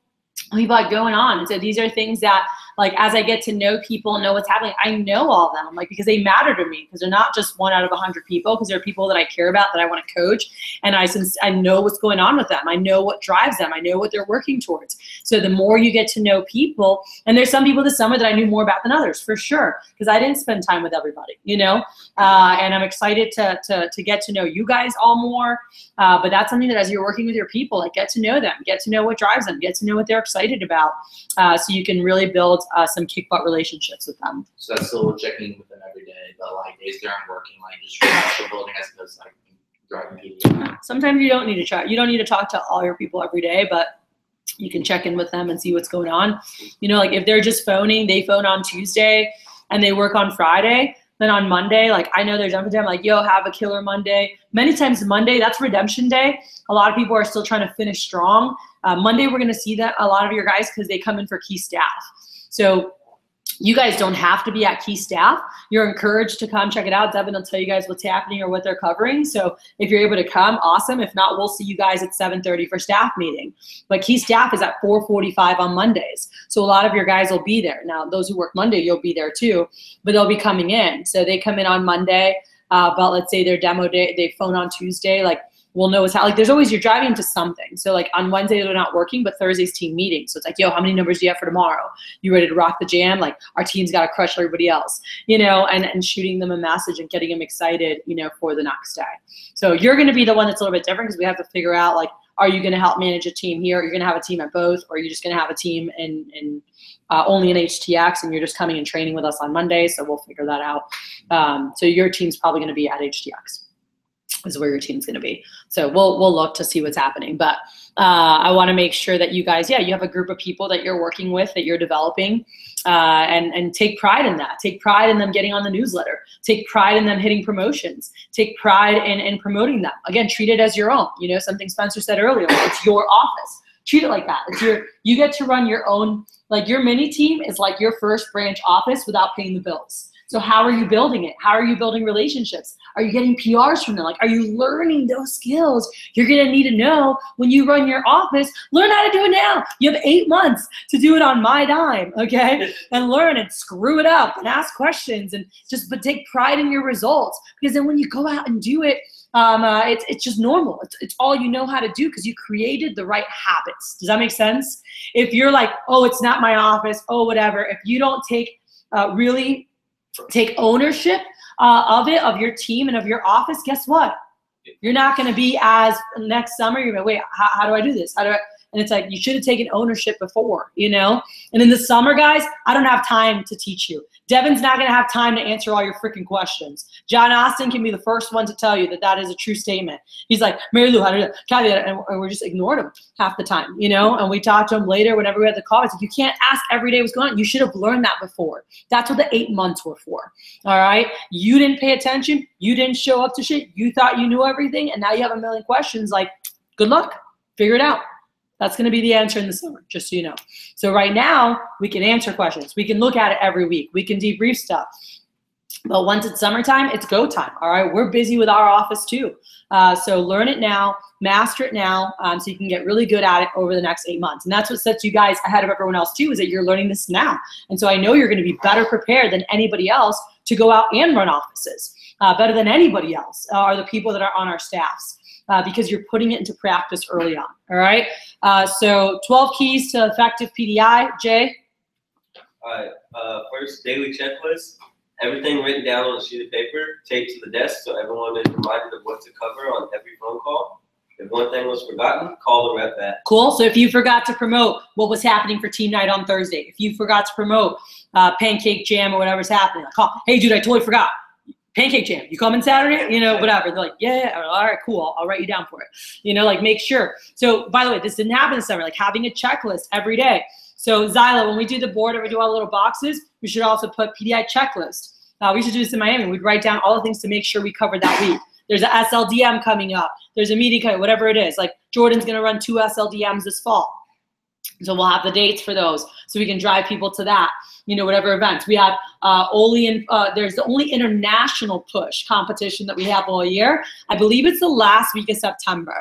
people like going on. And so these are things that like, as I get to know people and know what's happening, I know all of them, like, because they matter to me, because they're not just 1 out of 100 people, because they're people that I care about, that I want to coach. And I know what's going on with them. I know what drives them. I know what they're working towards. So the more you get to know people, and there's some people this summer that I knew more about than others, for sure, because I didn't spend time with everybody, you know, and I'm excited to get to know you guys all more. But that's something that as you're working with your people, like get to know them, get to know what drives them, get to know what they're excited about, so you can really build some kick butt relationships with them. So that's still checking with them every day, but like days they aren't working, like just relationship building as opposed to like driving PDI. Sometimes you don't need to try. You don't need to talk to all your people every day, but you can check in with them and see what's going on. You know, like if they're just phoning, they phone on Tuesday and they work on Friday. Then on Monday, like I know they're jumping down, like, yo, have a killer Monday. Many times Monday, that's redemption day. A lot of people are still trying to finish strong. Monday, we're going to see that a lot of your guys, because they come in for key staff. So you guys don't have to be at key staff. You're encouraged to come check it out. Devin will tell you guys what's happening or what they're covering. So if you're able to come, awesome. If not, we'll see you guys at 7:30 for staff meeting. But key staff is at 4:45 on Mondays. So a lot of your guys will be there. Now, those who work Monday, you'll be there too, but they'll be coming in. So they come in on Monday, but let's say their demo day, they phone on Tuesday, like, we'll know what's how, like, there's always, you're driving to something. So like on Wednesday, they're not working, but Thursday's team meeting. So it's like, yo, how many numbers do you have for tomorrow? You ready to rock the jam? Like our team's got to crush everybody else, you know, and shooting them a message and getting them excited, you know, for the next day. So you're going to be the one that's a little bit different, because we have to figure out, like, are you going to help manage a team here? Are you going to have a team at both? Or are you just going to have a team in only in HTX, and you're just coming and training with us on Monday? So we'll figure that out. So your team's probably going to be at HTX. Is where your team's going to be. So we'll look to see what's happening. But I want to make sure that you guys, you have a group of people that you're working with, that you're developing, and take pride in that. Take pride in them getting on the newsletter. Take pride in them hitting promotions. Take pride in promoting them. Again, treat it as your own. You know, something Spencer said earlier, like it's your office. Treat it like that. It's you get to run your own, like your mini team is like your first branch office without paying the bills. So how are you building it? How are you building relationships? Are you getting PRs from them? Like, are you learning those skills you're going to need to know when you run your office? Learn how to do it now. You have 8 months to do it on my dime, okay? And learn and screw it up and ask questions, and but take pride in your results, because then when you go out and do it, it's just normal. It's all you know how to do, because you created the right habits. Does that make sense? If you're like, oh, it's not my office, oh, whatever. If you don't really take ownership of your team and of your office, guess what? You're not going to be as next summer. You're going to wait, how do I do this? And it's like, you should have taken ownership before, you know? And in the summer, guys, I don't have time to teach you. Devin's not going to have time to answer all your freaking questions. John Austin can be the first one to tell you that that is a true statement. He's like, Mary Lou, how did it? And we're just ignored him half the time, you know? And we talked to him later whenever we had the call. It's like, you can't ask every day what's going on. You should have learned that before. That's what the 8 months were for, all right? You didn't pay attention. You didn't show up to shit. You thought you knew everything, and now you have a million questions. Like, good luck. Figure it out. That's going to be the answer in the summer, just so you know. So right now, we can answer questions. We can look at it every week. We can debrief stuff. But once it's summertime, it's go time, all right? We're busy with our office too. So learn it now, master it now, so you can get really good at it over the next 8 months. And that's what sets you guys ahead of everyone else too, is that you're learning this now. And so I know you're going to be better prepared than anybody else to go out and run offices. Better than anybody else are the people that are on our staffs. Because you're putting it into practice early on, all right? So 12 keys to effective PDI. Jay? All right, first, daily checklist. Everything written down on a sheet of paper, taped to the desk so everyone is reminded of what to cover on every phone call. If one thing was forgotten, call the rep back. Cool. So if you forgot to promote what was happening for team night on Thursday, if you forgot to promote pancake jam or whatever's happening, call, hey, dude, I totally forgot. Pancake jam, you coming Saturday? You know, whatever. They're like, yeah, all right, cool. I'll write you down for it. You know, like make sure. So by the way, this didn't happen this summer, like having a checklist every day. So Zyla, when we do the board and we do all the little boxes, we should also put PDI checklist. We used to do this in Miami. We'd write down all the things to make sure we covered that week. There's a SLDM coming up. There's a meeting coming, whatever it is. Like Jordan's gonna run 2 SLDMs this fall. So we'll have the dates for those so we can drive people to that, you know, whatever events. We have there's the only international push competition that we have all year. I believe it's the last week of September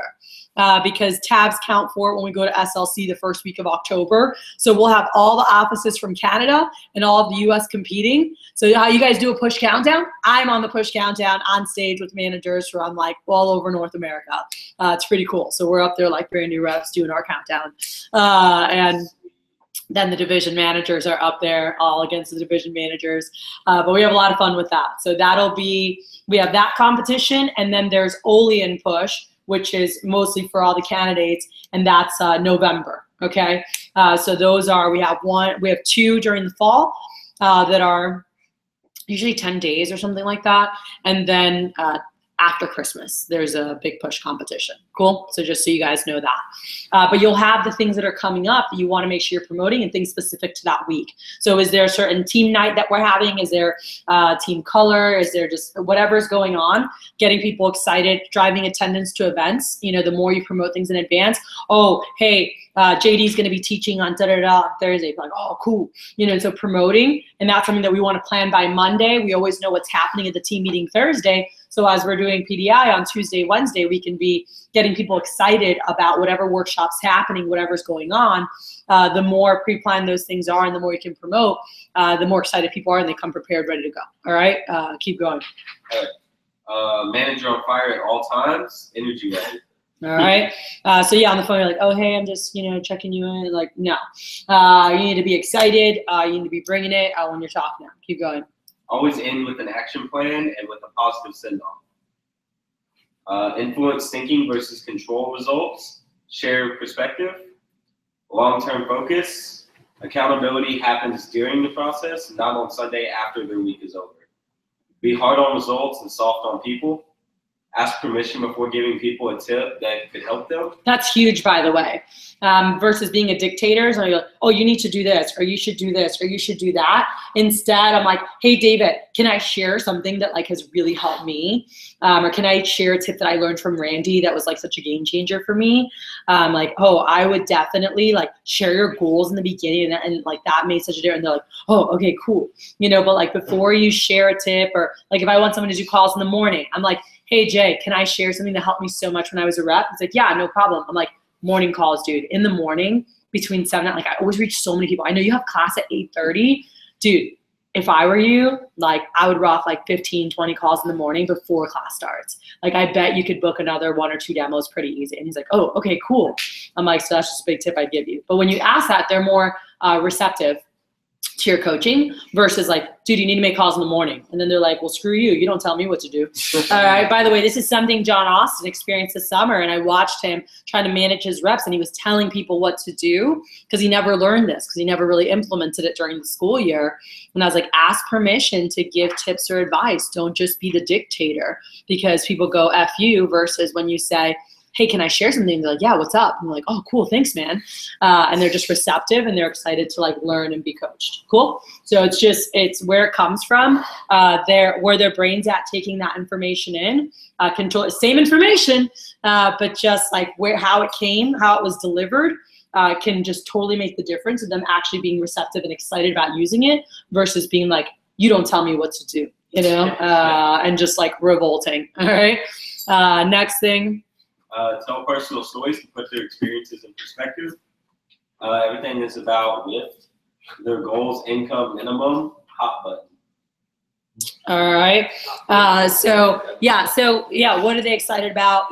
because tabs count for it when we go to SLC the first week of October. So we'll have all the offices from Canada and all of the US competing. So how you guys do a push countdown? I'm on the push countdown on stage with managers from like all over North America. It's pretty cool. So we're up there like brand new reps doing our countdown. And then the division managers are up there all against the division managers. But we have a lot of fun with that. So that'll be, we have that competition, and then there's Olean Push, which is mostly for all the candidates, and that's November, okay? So those are, we have 2 during the fall that are usually 10 days or something like that. And then after Christmas, there's a big push competition. Cool? So just so you guys know that. But you'll have the things that are coming up that you want to make sure you're promoting and things specific to that week. So is there a certain team night that we're having? Is there team color? Is there just whatever's going on? Getting people excited, driving attendance to events. You know, the more you promote things in advance. Oh, hey, JD's going to be teaching on da-da-da on Thursday. Like, oh, cool. You know, so promoting, and that's something that we want to plan by Monday. We always know what's happening at the team meeting Thursday. So as we're doing PDI on Tuesday, Wednesday, we can be getting people excited about whatever workshop's happening, whatever's going on. The more pre-planned those things are and the more you can promote, the more excited people are and they come prepared, ready to go. All right, keep going. All right. Manager on fire at all times, energy ready. All right. So yeah, on the phone, you're like, oh, hey, I'm just, you know, checking you in. Like, no, you need to be excited. You need to be bringing it when you're talking now. Keep going. Always end with an action plan and with a positive send-off. Influence thinking versus control results. Share perspective. Long-term focus. Accountability happens during the process, not on Sunday after their week is over. Be hard on results and soft on people. Ask permission before giving people a tip that could help them. That's huge, by the way, versus being a dictator. So you're like, oh, you need to do this, or you should do this, or you should do that. Instead, I'm like, hey, David, can I share something that like has really helped me? Or can I share a tip that I learned from Randy that was like such a game changer for me? Like, oh, I would definitely like share your goals in the beginning, and like that made such a difference. And they're like, oh, okay, cool. You know, but like before you share a tip, or like if I want someone to do calls in the morning, I'm like, hey, Jay, can I share something that helped me so much when I was a rep? It's like, yeah, no problem. I'm like, morning calls, dude. In the morning between 7 and like I always reach so many people. I know you have class at 8:30. Dude, if I were you, like I would rock like 15, 20 calls in the morning before class starts. Like I bet you could book another 1 or 2 demos pretty easy. And he's like, oh, okay, cool. I'm like, so that's just a big tip I'd give you. But when you ask that, they're more receptive. to your coaching versus like, dude, you need to make calls in the morning. And then they're like, well, screw you. You don't tell me what to do. All right. By the way, this is something John Austin experienced this summer. And I watched him trying to manage his reps, and he was telling people what to do because he never learned this, because he never really implemented it during the school year. And I was like, ask permission to give tips or advice. Don't just be the dictator, because people go F you versus when you say, hey, can I share something? They're like, yeah, what's up? And I'm like, oh, cool, thanks, man. And they're just receptive, and they're excited to like learn and be coached. Cool. So it's where it comes from. Where their brain's at taking that information in. Control same information, but just like how it came, how it was delivered. Can just totally make the difference of them actually being receptive and excited about using it versus being like, you don't tell me what to do, and just like revolting. All right. Next thing. Tell personal stories to put their experiences in perspective. Everything is about lift, their goals, income, minimum, hot button. All right. So what are they excited about?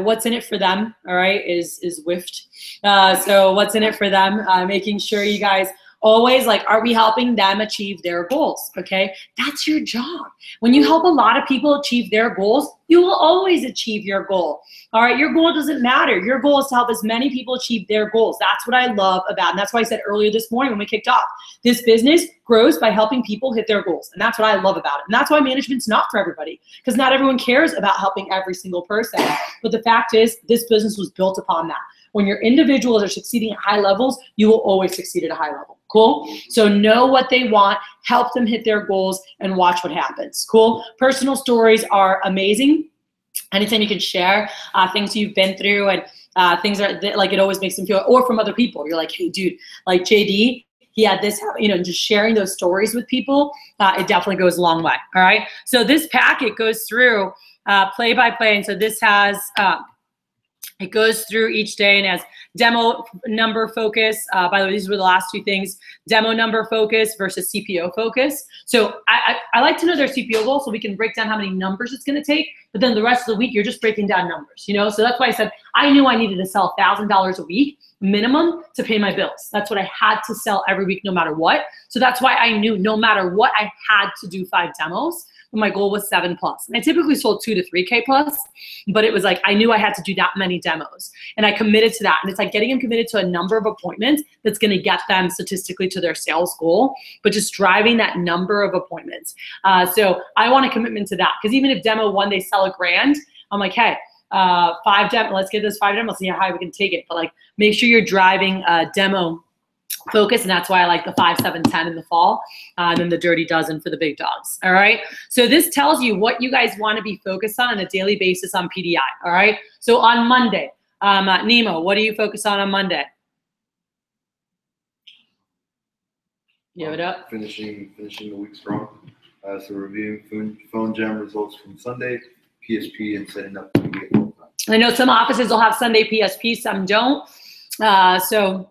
What's in it for them? All right. Is WIFT. So what's in it for them? Making sure you guys always like, are we helping them achieve their goals? Okay. That's your job. When you help a lot of people achieve their goals, you will always achieve your goal. All right. Your goal doesn't matter. Your goal is to help as many people achieve their goals. That's what I love about, and that's why I said earlier this morning when we kicked off, this business grows by helping people hit their goals. And that's what I love about it. And that's why management's not for everybody, because not everyone cares about helping every single person. But the fact is, this business was built upon that. When your individuals are succeeding at high levels, you will always succeed at a high level. Cool? So know what they want, help them hit their goals, and watch what happens. Cool? Personal stories are amazing. Anytime you can share things you've been through and things that like, it always makes them feel, or from other people. You're like, hey, dude, like JD, he had this, just sharing those stories with people, it definitely goes a long way. All right. So this packet goes through play by play. And so this has, it goes through each day and has demo number focus. By the way, these were the last two things: demo number focus versus CPO focus. So I like to know their CPO goal so we can break down how many numbers it's going to take. But then the rest of the week, you're just breaking down numbers, So that's why I said I knew I needed to sell $1,000 a week minimum to pay my bills. That's what I had to sell every week, no matter what. So that's why I knew no matter what, I had to do 5 demos. My goal was 7+. And I typically sold 2 to 3K plus, but it was like, I knew I had to do that many demos, and I committed to that. And it's like getting them committed to a number of appointments that's going to get them statistically to their sales goal, but just driving that number of appointments. So I want a commitment to that, because even if demo 1, they sell $1,000, I'm like, hey, 5 demo, let's get this 5 demos, see how high we can take it. But like, make sure you're driving demo focus, and that's why I like the 5, 7, 10 in the fall, and then the dirty dozen for the big dogs. All right. So this tells you what you guys want to be focused on a daily basis on PDI. All right. So on Monday, Nemo, what do you focus on Monday? Give it up. Finishing the week strong. So reviewing phone jam results from Sunday, PSP, and setting up the week. I know some offices will have Sunday PSP, some don't. So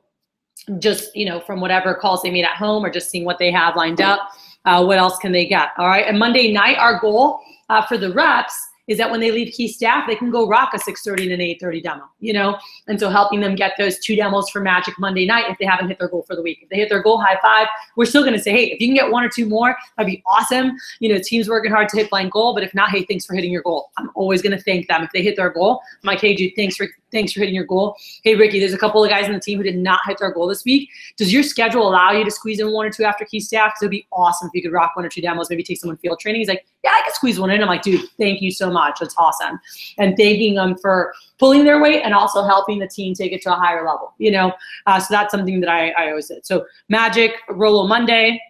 just, from whatever calls they made at home, or just seeing what they have lined up, what else can they get? All right. And Monday night, our goal for the reps is that when they leave key staff, they can go rock a 6:30 and an 8:30 demo, And so helping them get those 2 demos for Magic Monday night if they haven't hit their goal for the week. If they hit their goal, high five. We're still going to say, hey, if you can get 1 or 2 more, that'd be awesome. Team's working hard to hit blind goal, but if not, hey, thanks for hitting your goal. I'm always going to thank them. If they hit their goal, I'm like, hey, dude, thanks for hitting your goal. Hey, Ricky, there's a couple of guys on the team who did not hit their goal this week. Does your schedule allow you to squeeze in 1 or 2 after key staff? Because it'd be awesome if you could rock 1 or 2 demos, maybe take someone field training. He's like, yeah, I could squeeze 1 in. I'm like, dude, thank you so much. That's awesome. And thanking them for pulling their weight and also helping the team take it to a higher level, So that's something that I always did. So Magic Rolo Monday,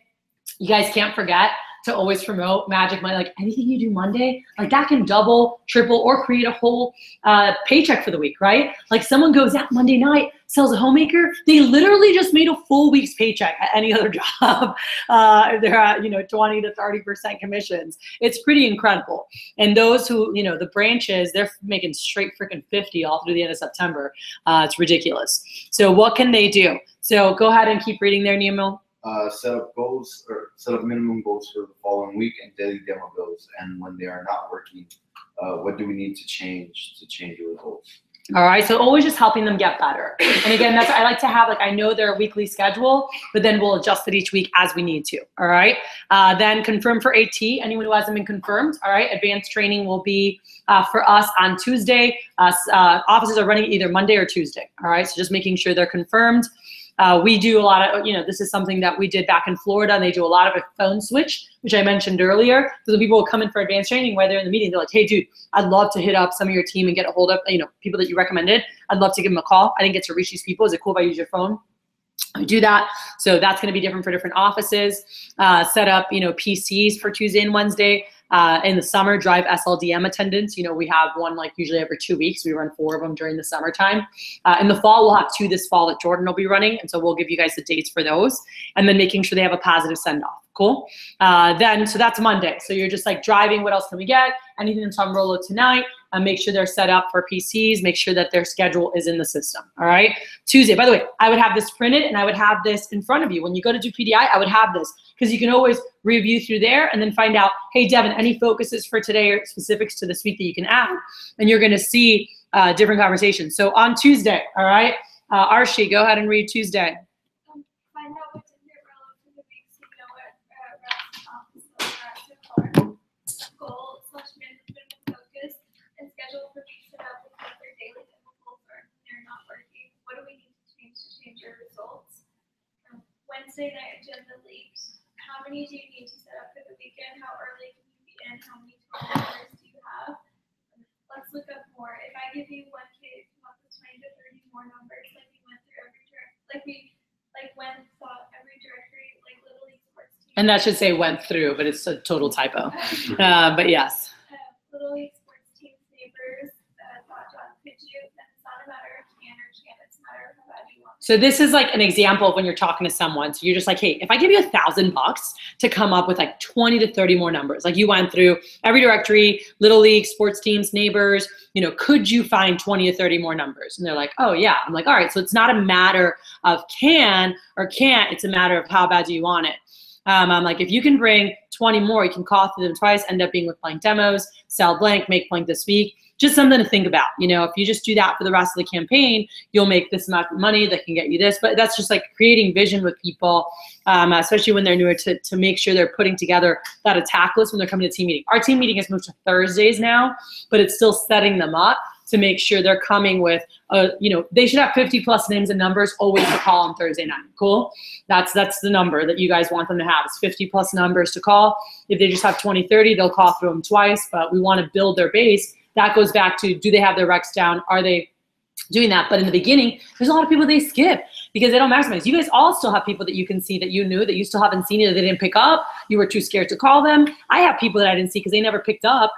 you guys can't forget to always promote Magic Monday. Like, anything you do Monday, like that can double, triple, or create a whole paycheck for the week, right? Like someone goes out Monday night, sells a homemaker, they literally just made a full week's paycheck at any other job. If they're at 20 to 30% commissions. It's pretty incredible. And those who, the branches, they're making straight freaking 50 all through the end of September. It's ridiculous. So what can they do? So go ahead and keep reading there, Nemo. Set up minimum goals for the following week and daily demo goals. And when they are not working, what do we need to change your results? All right, so always just helping them get better. And again, that's, I like to have, like, I know their weekly schedule, but then we'll adjust it each week as we need to, all right? Then confirm for AT, anyone who hasn't been confirmed, all right? Advanced training will be for us on Tuesday. Offices are running either Monday or Tuesday, all right? So just making sure they're confirmed. We do a lot of, this is something that we did back in Florida, and they do a lot of a phone switch, which I mentioned earlier. So the people will come in for advanced training while they're in the meeting. They're like, hey, dude, I'd love to hit up some of your team and get a hold of, people that you recommended. I'd love to give them a call. I didn't get to reach these people. Is it cool if I use your phone? I do that. So that's going to be different for different offices. Set up, PCs for Tuesday and Wednesday. In the summer, drive SLDM attendance. We have one like usually every 2 weeks. We run 4 of them during the summertime. In the fall, we'll have 2 this fall that Jordan will be running. And so we'll give you guys the dates for those. And then making sure they have a positive send-off. Cool. So that's Monday. So you're just like driving. What else can we get? Anything that's on Rolo tonight. Make sure they're set up for PCs. Make sure that their schedule is in the system. All right. Tuesday, by the way, I would have this printed and I would have this in front of you. When you go to do PDI, I would have this because you can always review through there and then find out, hey, Devin, any focuses for today or specifics to this week that you can add? And you're going to see different conversations. So on Tuesday, all right, Arshi, go ahead and read Tuesday. Find out what's in your Rolo for the week so you know what goal/management focus and schedule for weeks set up with what their daily chemicals are when they're not working. What do we need to change your results? Wednesday night agenda leaks. How many do you need to set up for the weekend? How early can you be in? How many total hours do you have? Let's look up more. If I give you 1K, come up with 20 to 30 more numbers like we went through every directory, like Little League sports team. And that should say went through, but it's a total typo. But yes. Little League sports teams, neighbors, John, could you? And it's not a matter of can or can't. It's a matter of how bad you want. So this is like an example of when you're talking to someone. So you're just like, hey, if I give you $1,000 to come up with like 20 to 30 more numbers, like you went through every directory, Little League, sports teams, neighbors, could you find 20 to 30 more numbers? And they're like, oh yeah. I'm like, all right. So it's not a matter of can or can't. It's a matter of how bad do you want it. I'm like, if you can bring 20 more, you can call through them twice, end up being with blank demos, sell blank, make blank this week. Just something to think about. If you just do that for the rest of the campaign, you'll make this amount of money that can get you this. But that's just like creating vision with people, especially when they're newer, to make sure they're putting together that attack list when they're coming to team meeting. Our team meeting has moved to Thursdays now, but it's still setting them up to make sure they're coming with, they should have 50 plus names and numbers always to call on Thursday night. Cool? That's the number that you guys want them to have. It's 50 plus numbers to call. If they just have 20, 30, they'll call through them twice, but we want to build their base. That goes back to, do they have their recs down? Are they doing that? But in the beginning, there's a lot of people they skip because they don't maximize. You guys all still have people that you can see that you knew that you still haven't seen, either they didn't pick up, you were too scared to call them. I have people that I didn't see because they never picked up,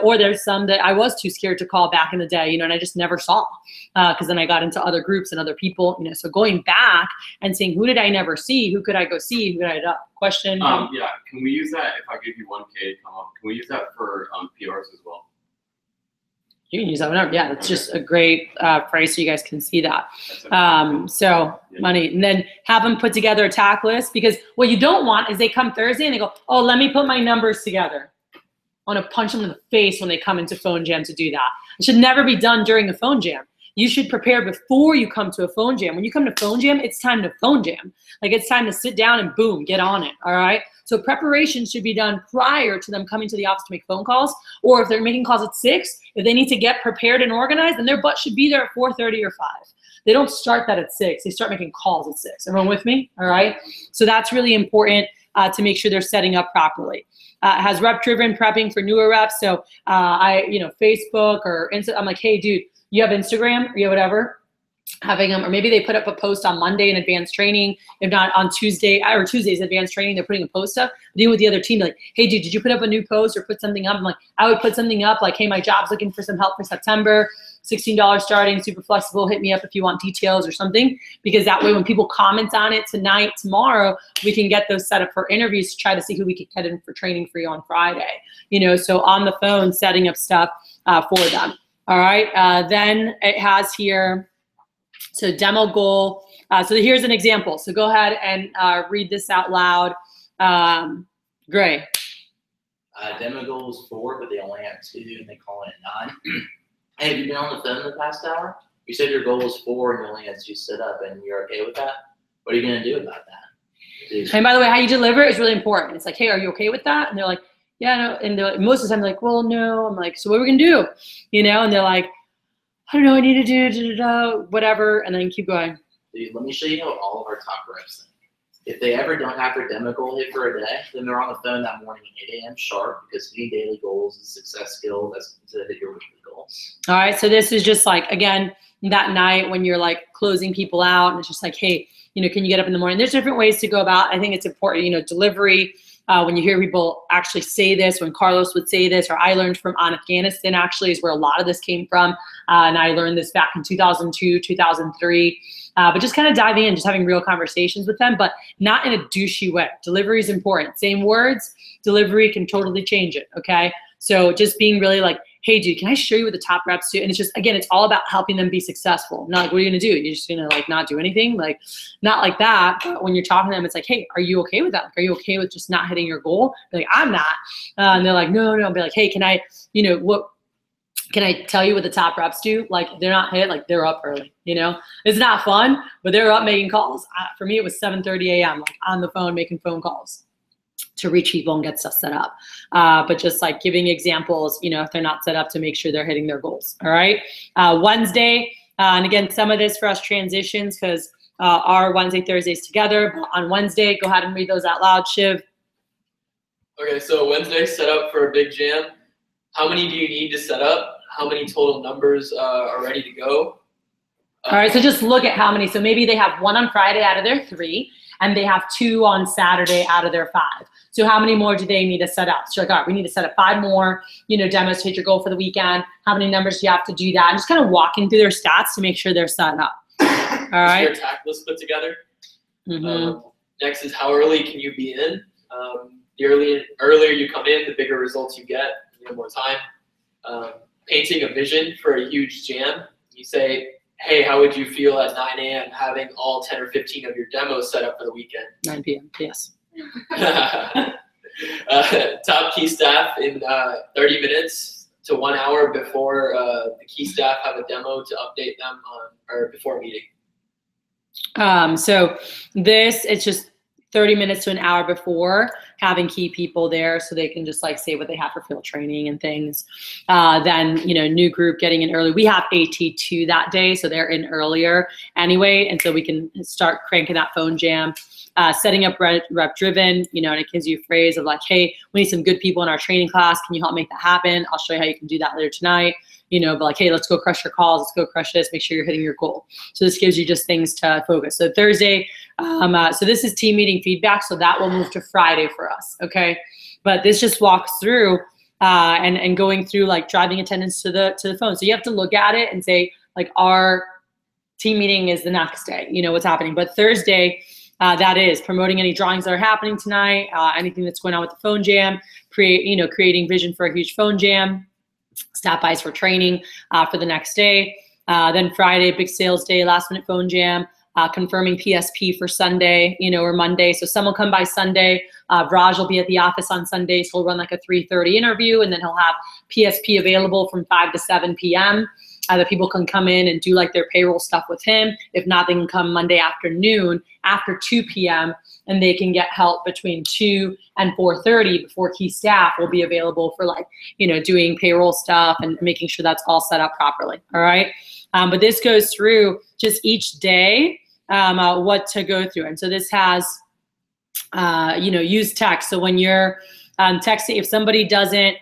or there's some that I was too scared to call back in the day, and I just never saw because then I got into other groups and other people, so going back and saying, who did I never see? Who could I go see? Who could I question? Yeah, can we use that if I give you 1K to come up? Can we use that for PRs as well? You can use that whenever. Yeah, that's just a great phrase so you guys can see that. Money. And then have them put together a attack list, because what you don't want is they come Thursday and they go, oh, let me put my numbers together. I want to punch them in the face when they come into phone jam to do that. It should never be done during a phone jam. You should prepare before you come to a phone jam. When you come to phone jam, it's time to phone jam. Like, it's time to sit down and boom, get on it, all right? So preparation should be done prior to them coming to the office to make phone calls, or if they're making calls at 6, if they need to get prepared and organized, then their butt should be there at 4:30 or 5. They don't start that at 6. They start making calls at 6. Everyone with me? All right? So that's really important to make sure they're setting up properly. Has rep-driven prepping for newer reps. So Facebook or Insta, I'm like, hey, dude, you have Instagram or you have whatever, having them, or maybe they put up a post on Monday in advanced training. If not on Tuesday or Tuesday's advanced training, they're putting a post up. Dealing with the other team, like, hey, dude, did you put up a new post or put something up? I'm like, I would put something up like, hey, my job's looking for some help for September, $16 starting, super flexible. Hit me up if you want details or something, because that way when people comment on it tonight, tomorrow, we can get those set up for interviews to try to see who we could get in for training for you on Friday. So on the phone, setting up stuff for them. All right. Then it has here, so demo goal. So here's an example. So go ahead and read this out loud. Gray. Demo goal is 4, but they only have 2, and they call it 9. Hey, have you been on the phone the past hour? You said your goal was 4 and you only had 2 sit up, and you're okay with that? What are you gonna do about that? Dude. And by the way, how you deliver is really important. It's like, hey, are you okay with that? And they're like, yeah, no. And they're like, most of the time they're like, well, no. I'm like, so what are we gonna do? You know? And they're like, I don't know, I need to do whatever, and then keep going. Dude, let me show you how all of our top reps think. If they ever don't have their demo goal hit for a day, then they're on the phone that morning at 8 a.m. sharp, because hitting daily goals is a success skill that's to hit your weekly goals. All right, so this is just like, again, that night when you're like closing people out, and it's just like, hey, you know, can you get up in the morning? There's different ways to go about. I think it's important, you know, delivery. When you hear people actually say this, when Carlos would say this, or I learned from Afghanistan, actually, is where a lot of this came from. And I learned this back in 2002, 2003. But just kind of diving in, just having real conversations with them, but not in a douchey way. Delivery is important. Same words, delivery can totally change it, okay? So just being really like, hey, dude, can I show you what the top reps do? And it's just, again, it's all about helping them be successful. Not like, what are you gonna do? You're just gonna like not do anything? Like, not like that. But when you're talking to them, it's like, hey, are you okay with that? Like, are you okay with just not hitting your goal? Be like, I'm not. And they're like, no. I'll be like, hey, can I, you know, what, can I tell you what the top reps do? Like, they're not hit, like they're up early, you know? It's not fun, but they're up making calls. For me, it was 7:30 a.m., like on the phone, making phone calls to reach people and get stuff set up. But just like giving examples, you know, if they're not set up, to make sure they're hitting their goals, all right? Wednesday, and again, some of this for us transitions, because our Wednesday, Thursdays together. But on Wednesday, go ahead and read those out loud, Shiv. Okay, so Wednesday, set up for a big jam. How many do you need to set up? How many total numbers are ready to go? All right, so just look at how many. So maybe they have 1 on Friday out of their 3, and they have 2 on Saturday out of their 5. So how many more do they need to set up? So like, all right, we need to set up 5 more, you know, demos to hit your goal for the weekend. How many numbers do you have to do that? And just kind of walking through their stats to make sure they're set up. All right. Is your attack list put together? Mm-hmm. Next is, how early can you be in? The earlier you come in, the bigger results you get. You have more time. Painting a vision for a huge jam. You say, hey, how would you feel at 9 a.m. having all 10 or 15 of your demos set up for the weekend? 9 p.m., yes. Top key staff in 30 minutes to 1 hour before the key staff have a demo to update them on, or before a meeting. So this, it's just 30 minutes to an hour before, having key people there so they can just like say what they have for field training and things. Then, you know, new group getting in early. We have AT2 that day, so they're in earlier anyway, and so we can start cranking that phone jam. Setting up rep driven, you know, and it gives you a phrase of like, hey, we need some good people in our training class. Can you help make that happen? I'll show you how you can do that later tonight. You know, but like, hey, let's go crush your calls. Let's go crush this. Make sure you're hitting your goal. So this gives you just things to focus. So Thursday, so this is team meeting feedback. So that will move to Friday for us. Okay. But this just walks through and going through like driving attendance to the phone. So you have to look at it and say like, our team meeting is the next day, you know, what's happening. But Thursday, that is promoting any drawings that are happening tonight, anything that's going on with the phone jam, creating vision for a huge phone jam, stop bys for training for the next day. Then Friday, big sales day, last minute phone jam, confirming PSP for Sunday, you know, or Monday. So some will come by Sunday. Raj will be at the office on Sunday, so he'll run like a 3:30 interview, and then he'll have PSP available from 5 to 7 p.m. That people can come in and do like their payroll stuff with him. If not, they can come Monday afternoon after 2 p.m. and they can get help between 2 and 4:30 before key staff will be available for like, you know, doing payroll stuff and making sure that's all set up properly. All right. But this goes through just each day what to go through. And so this has, you know, use text. So when you're texting, if somebody doesn't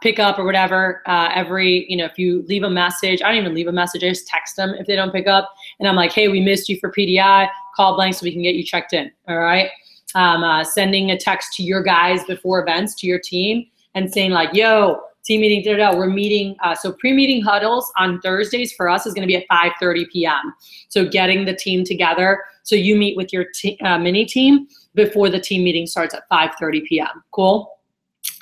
pick up or whatever, you know, if you leave a message, I don't even leave a message, I just text them if they don't pick up. And I'm like, hey, we missed you for PDI, call blank so we can get you checked in, all right? Sending a text to your guys before events, to your team, and saying like, yo, team meeting, we're meeting. So pre-meeting huddles on Thursdays for us is gonna be at 5:30 p.m. So getting the team together, so you meet with your mini team before the team meeting starts at 5:30 p.m., cool?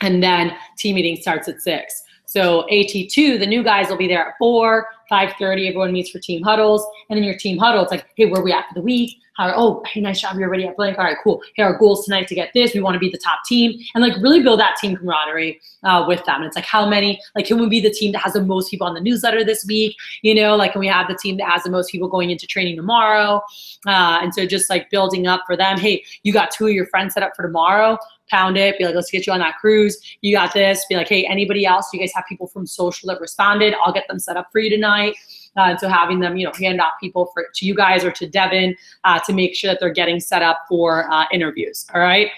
And then team meeting starts at 6. So AT2, the new guys will be there at 4, 5:30, everyone meets for team huddles. And in your team huddle, it's like, hey, where are we at for the week? Oh, hey, nice job, you're already at blank. All right, cool. Here are our goals tonight to get this. We want to be the top team, and like really build that team camaraderie with them. And it's like, how many, like, can we be the team that has the most people on the newsletter this week? You know, like, can we have the team that has the most people going into training tomorrow? And so just like building up for them. Hey, you got 2 of your friends set up for tomorrow. Pound it. Be like, let's get you on that cruise. You got this. Be like, hey, anybody else? You guys have people from social that responded? I'll get them set up for you tonight. And so having them, you know, hand off people to you guys or to Devin to make sure that they're getting set up for interviews. All right.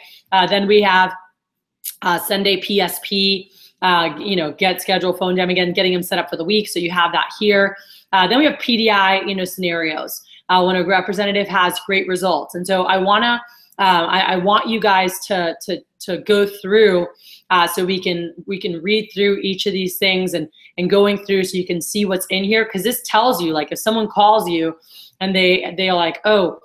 Then we have Sunday PSP, you know, get schedule phone jam, again, getting them set up for the week. So you have that here. Then we have PDI, you know, scenarios when a representative has great results. And so I want you guys to go through so we can read through each of these things and going through so you can see what's in here, because this tells you, like, if someone calls you and they're like, oh,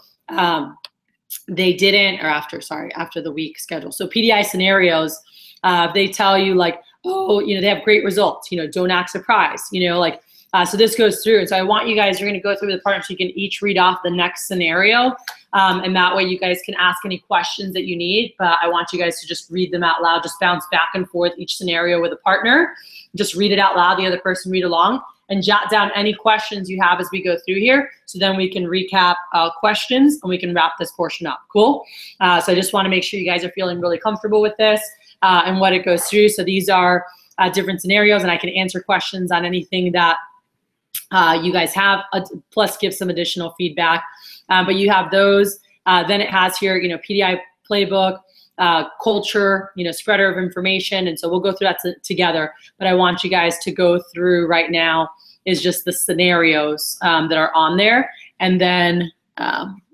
they didn't, or after the week schedule. So PDI scenarios, they tell you like, oh, you know, they have great results, you know, don't act surprised, you know, like, so this goes through. And so I want you guys, you're going to go through the part so you can each read off the next scenario. And that way you guys can ask any questions that you need, but I want you guys to just read them out loud, just bounce back and forth each scenario with a partner. Just read it out loud, the other person read along, and jot down any questions you have as we go through here. So then we can recap questions and we can wrap this portion up. Cool? So I just want to make sure you guys are feeling really comfortable with this and what it goes through. So these are different scenarios, and I can answer questions on anything that you guys have, plus give some additional feedback. But you have those. Then it has here, you know, PDI playbook, culture, you know, spreader of information. And so we'll go through that together. But I want you guys to go through right now is just the scenarios that are on there. And then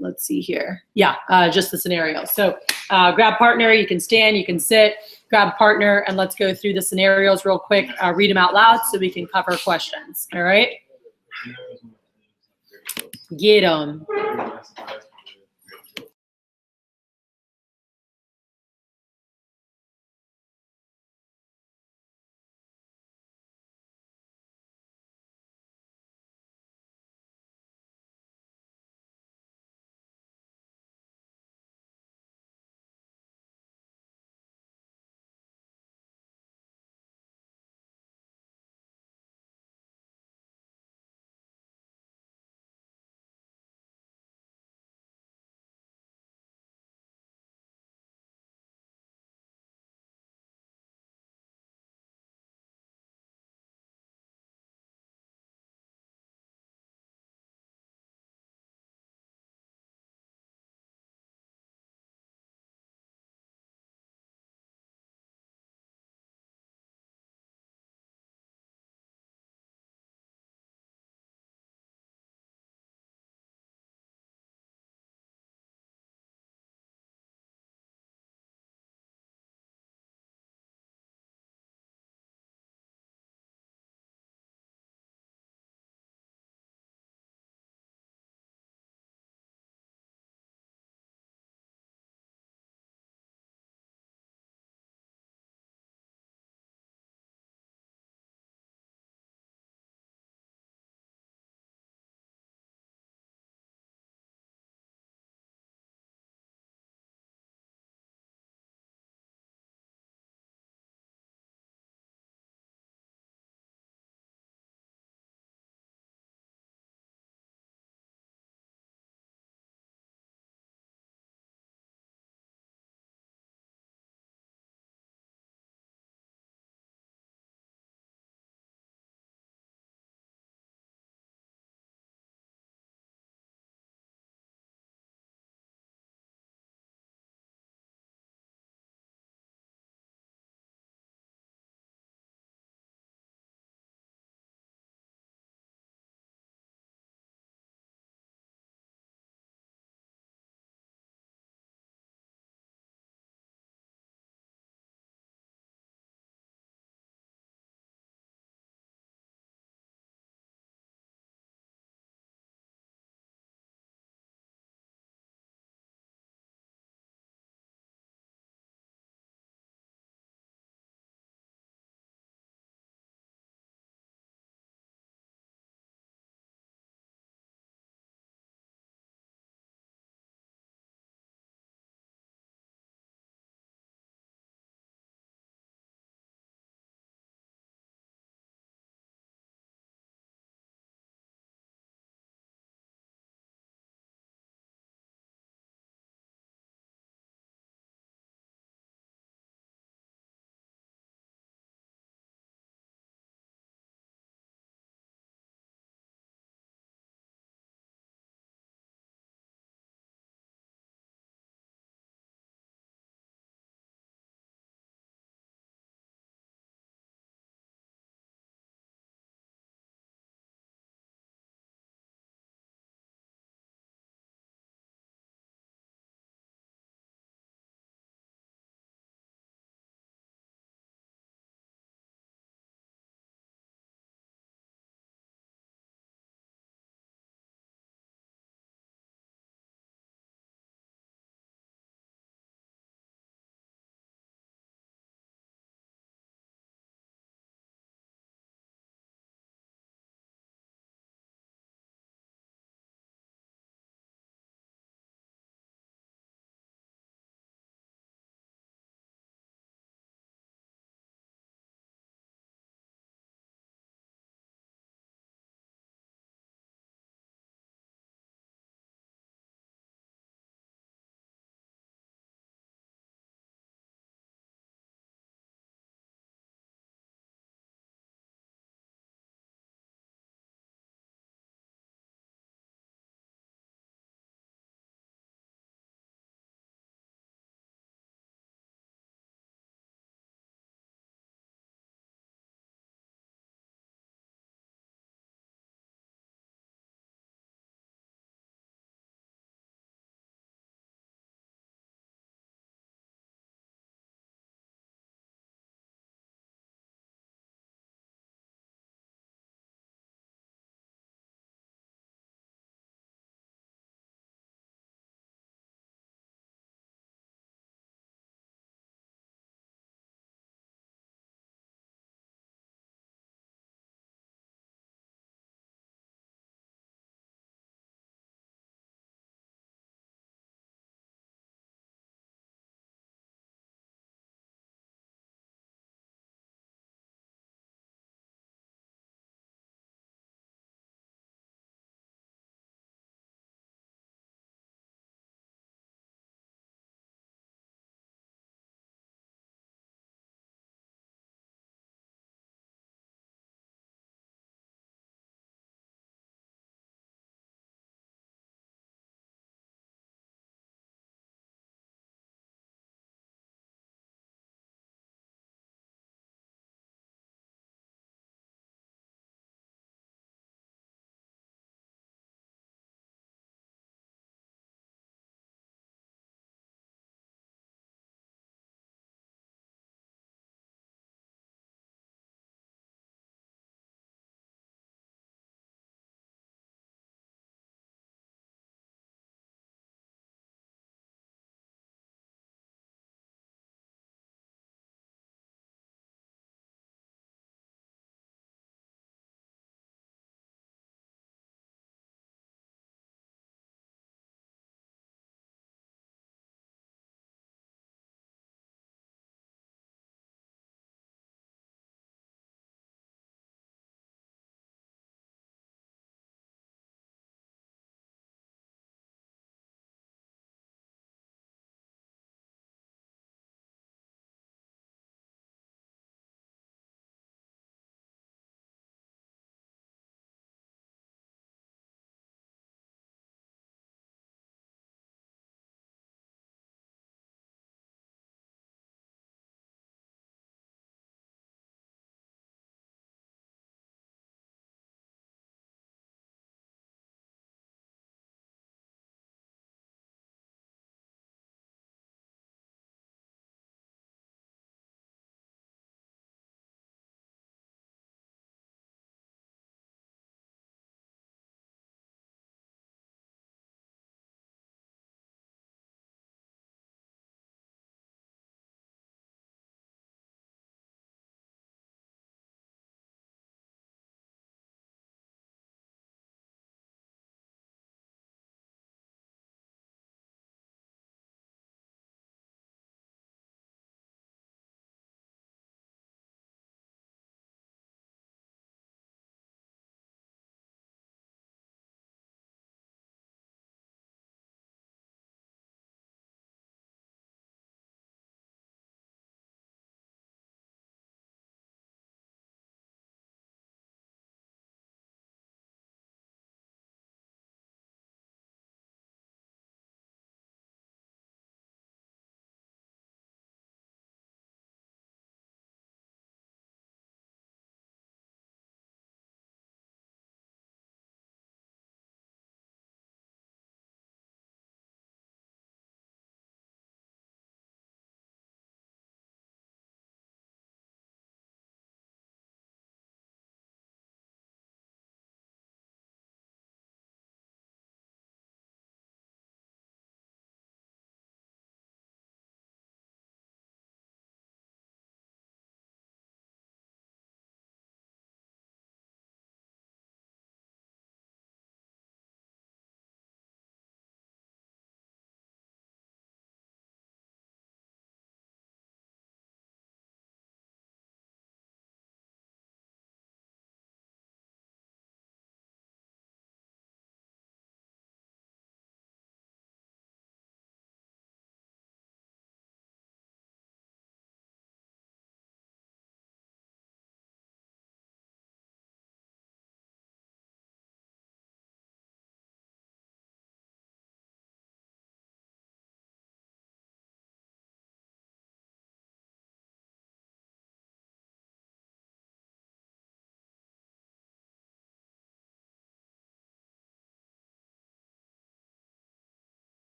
let's see here. Yeah, just the scenarios. So grab partner, you can stand, you can sit, grab partner, and let's go through the scenarios real quick, read them out loud so we can cover questions. All right? Get them.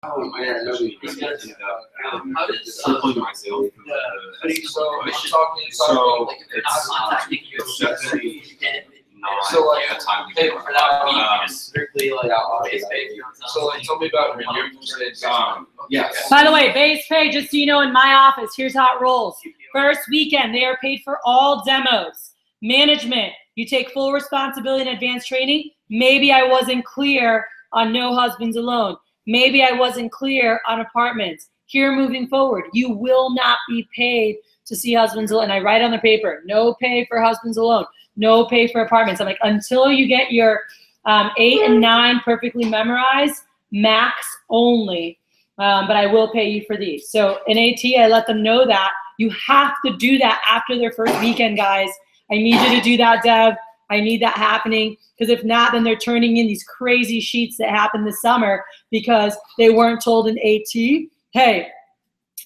Oh, yeah, no, He's got How does, circling myself. so I'm So like, if they're it's, not contacting you, it's definitely not So, like, a time to pay get for that week, Um, it's strictly like base pay. So like, tell me about renewables and. Yes. By the way, base pay, just so you know, in my office, here's how it rolls. First weekend, they are paid for all demos. Management, you take full responsibility in advanced training. Maybe I wasn't clear on no husbands alone. Maybe I wasn't clear on apartments. Here moving forward, you will not be paid to see husbands alone. And I write on the paper, no pay for husbands alone, no pay for apartments. I'm like, until you get your 8 and 9 perfectly memorized, max only. But I will pay you for these. So in AT, I let them know that you have to do that after their first weekend, guys. I need you to do that, Dev. I need that happening, because if not, then they're turning in these crazy sheets that happened this summer because they weren't told in AT, hey,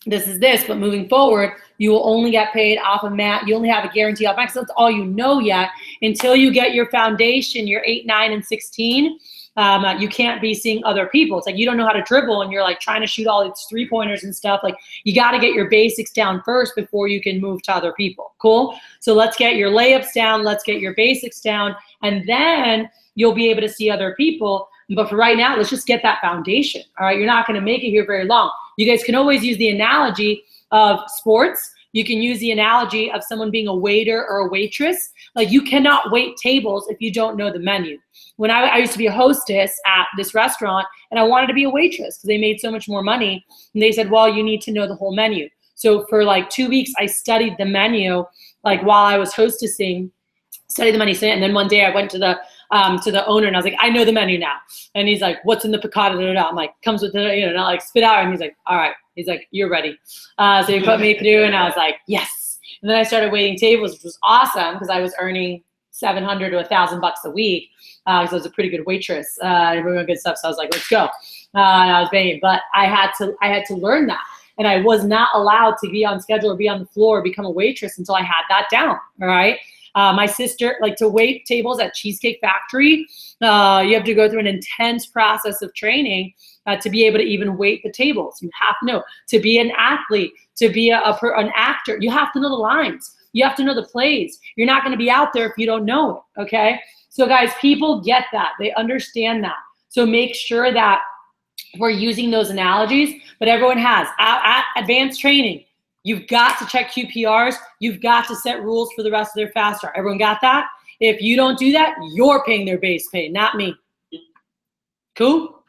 this is this, but moving forward, you will only get paid off of math. You only have a guarantee off max. That's all you know yet. Until you get your foundation, your 8, 9, and 16, you can't be seeing other people. It's like you don't know how to dribble and you're like trying to shoot all these 3-pointers and stuff. Like you got to get your basics down first before you can move to other people. Cool? So let's get your layups down. Let's get your basics down. And then you'll be able to see other people. But for right now, let's just get that foundation. All right? You're not going to make it here very long. You guys can always use the analogy of sports. You can use the analogy of someone being a waiter or a waitress. Like you cannot wait tables if you don't know the menu. When I used to be a hostess at this restaurant and I wanted to be a waitress because they made so much more money. And they said, well, you need to know the whole menu. So for like 2 weeks, I studied the menu, like while I was hostessing, studied the menu. And then one day I went to the owner and I was like, I know the menu now. And he's like, what's in the piccata? I'm like, comes with the, and I like spit out. And he's like, all right. He's like, you're ready. So he put me through and I was like, yes. And then I started waiting tables, which was awesome because I was earning $700 to $1,000 a week. Because I was a pretty good waitress, everyone good stuff. So I was like, let's go. And I was paying, but I had to learn that. And I was not allowed to be on schedule or be on the floor or become a waitress until I had that down. All right. My sister, like to wait tables at Cheesecake Factory, you have to go through an intense process of training to be able to even wait the tables. You have to know. To be an athlete, to be an actor, you have to know the lines. You have to know the plays. You're not going to be out there if you don't know it, okay? So guys, people get that. They understand that. So make sure that we're using those analogies, but everyone has. At advanced training, you've got to check QPRs. You've got to set rules for the rest of their fast start. Everyone got that? If you don't do that, you're paying their base pay, not me. Cool?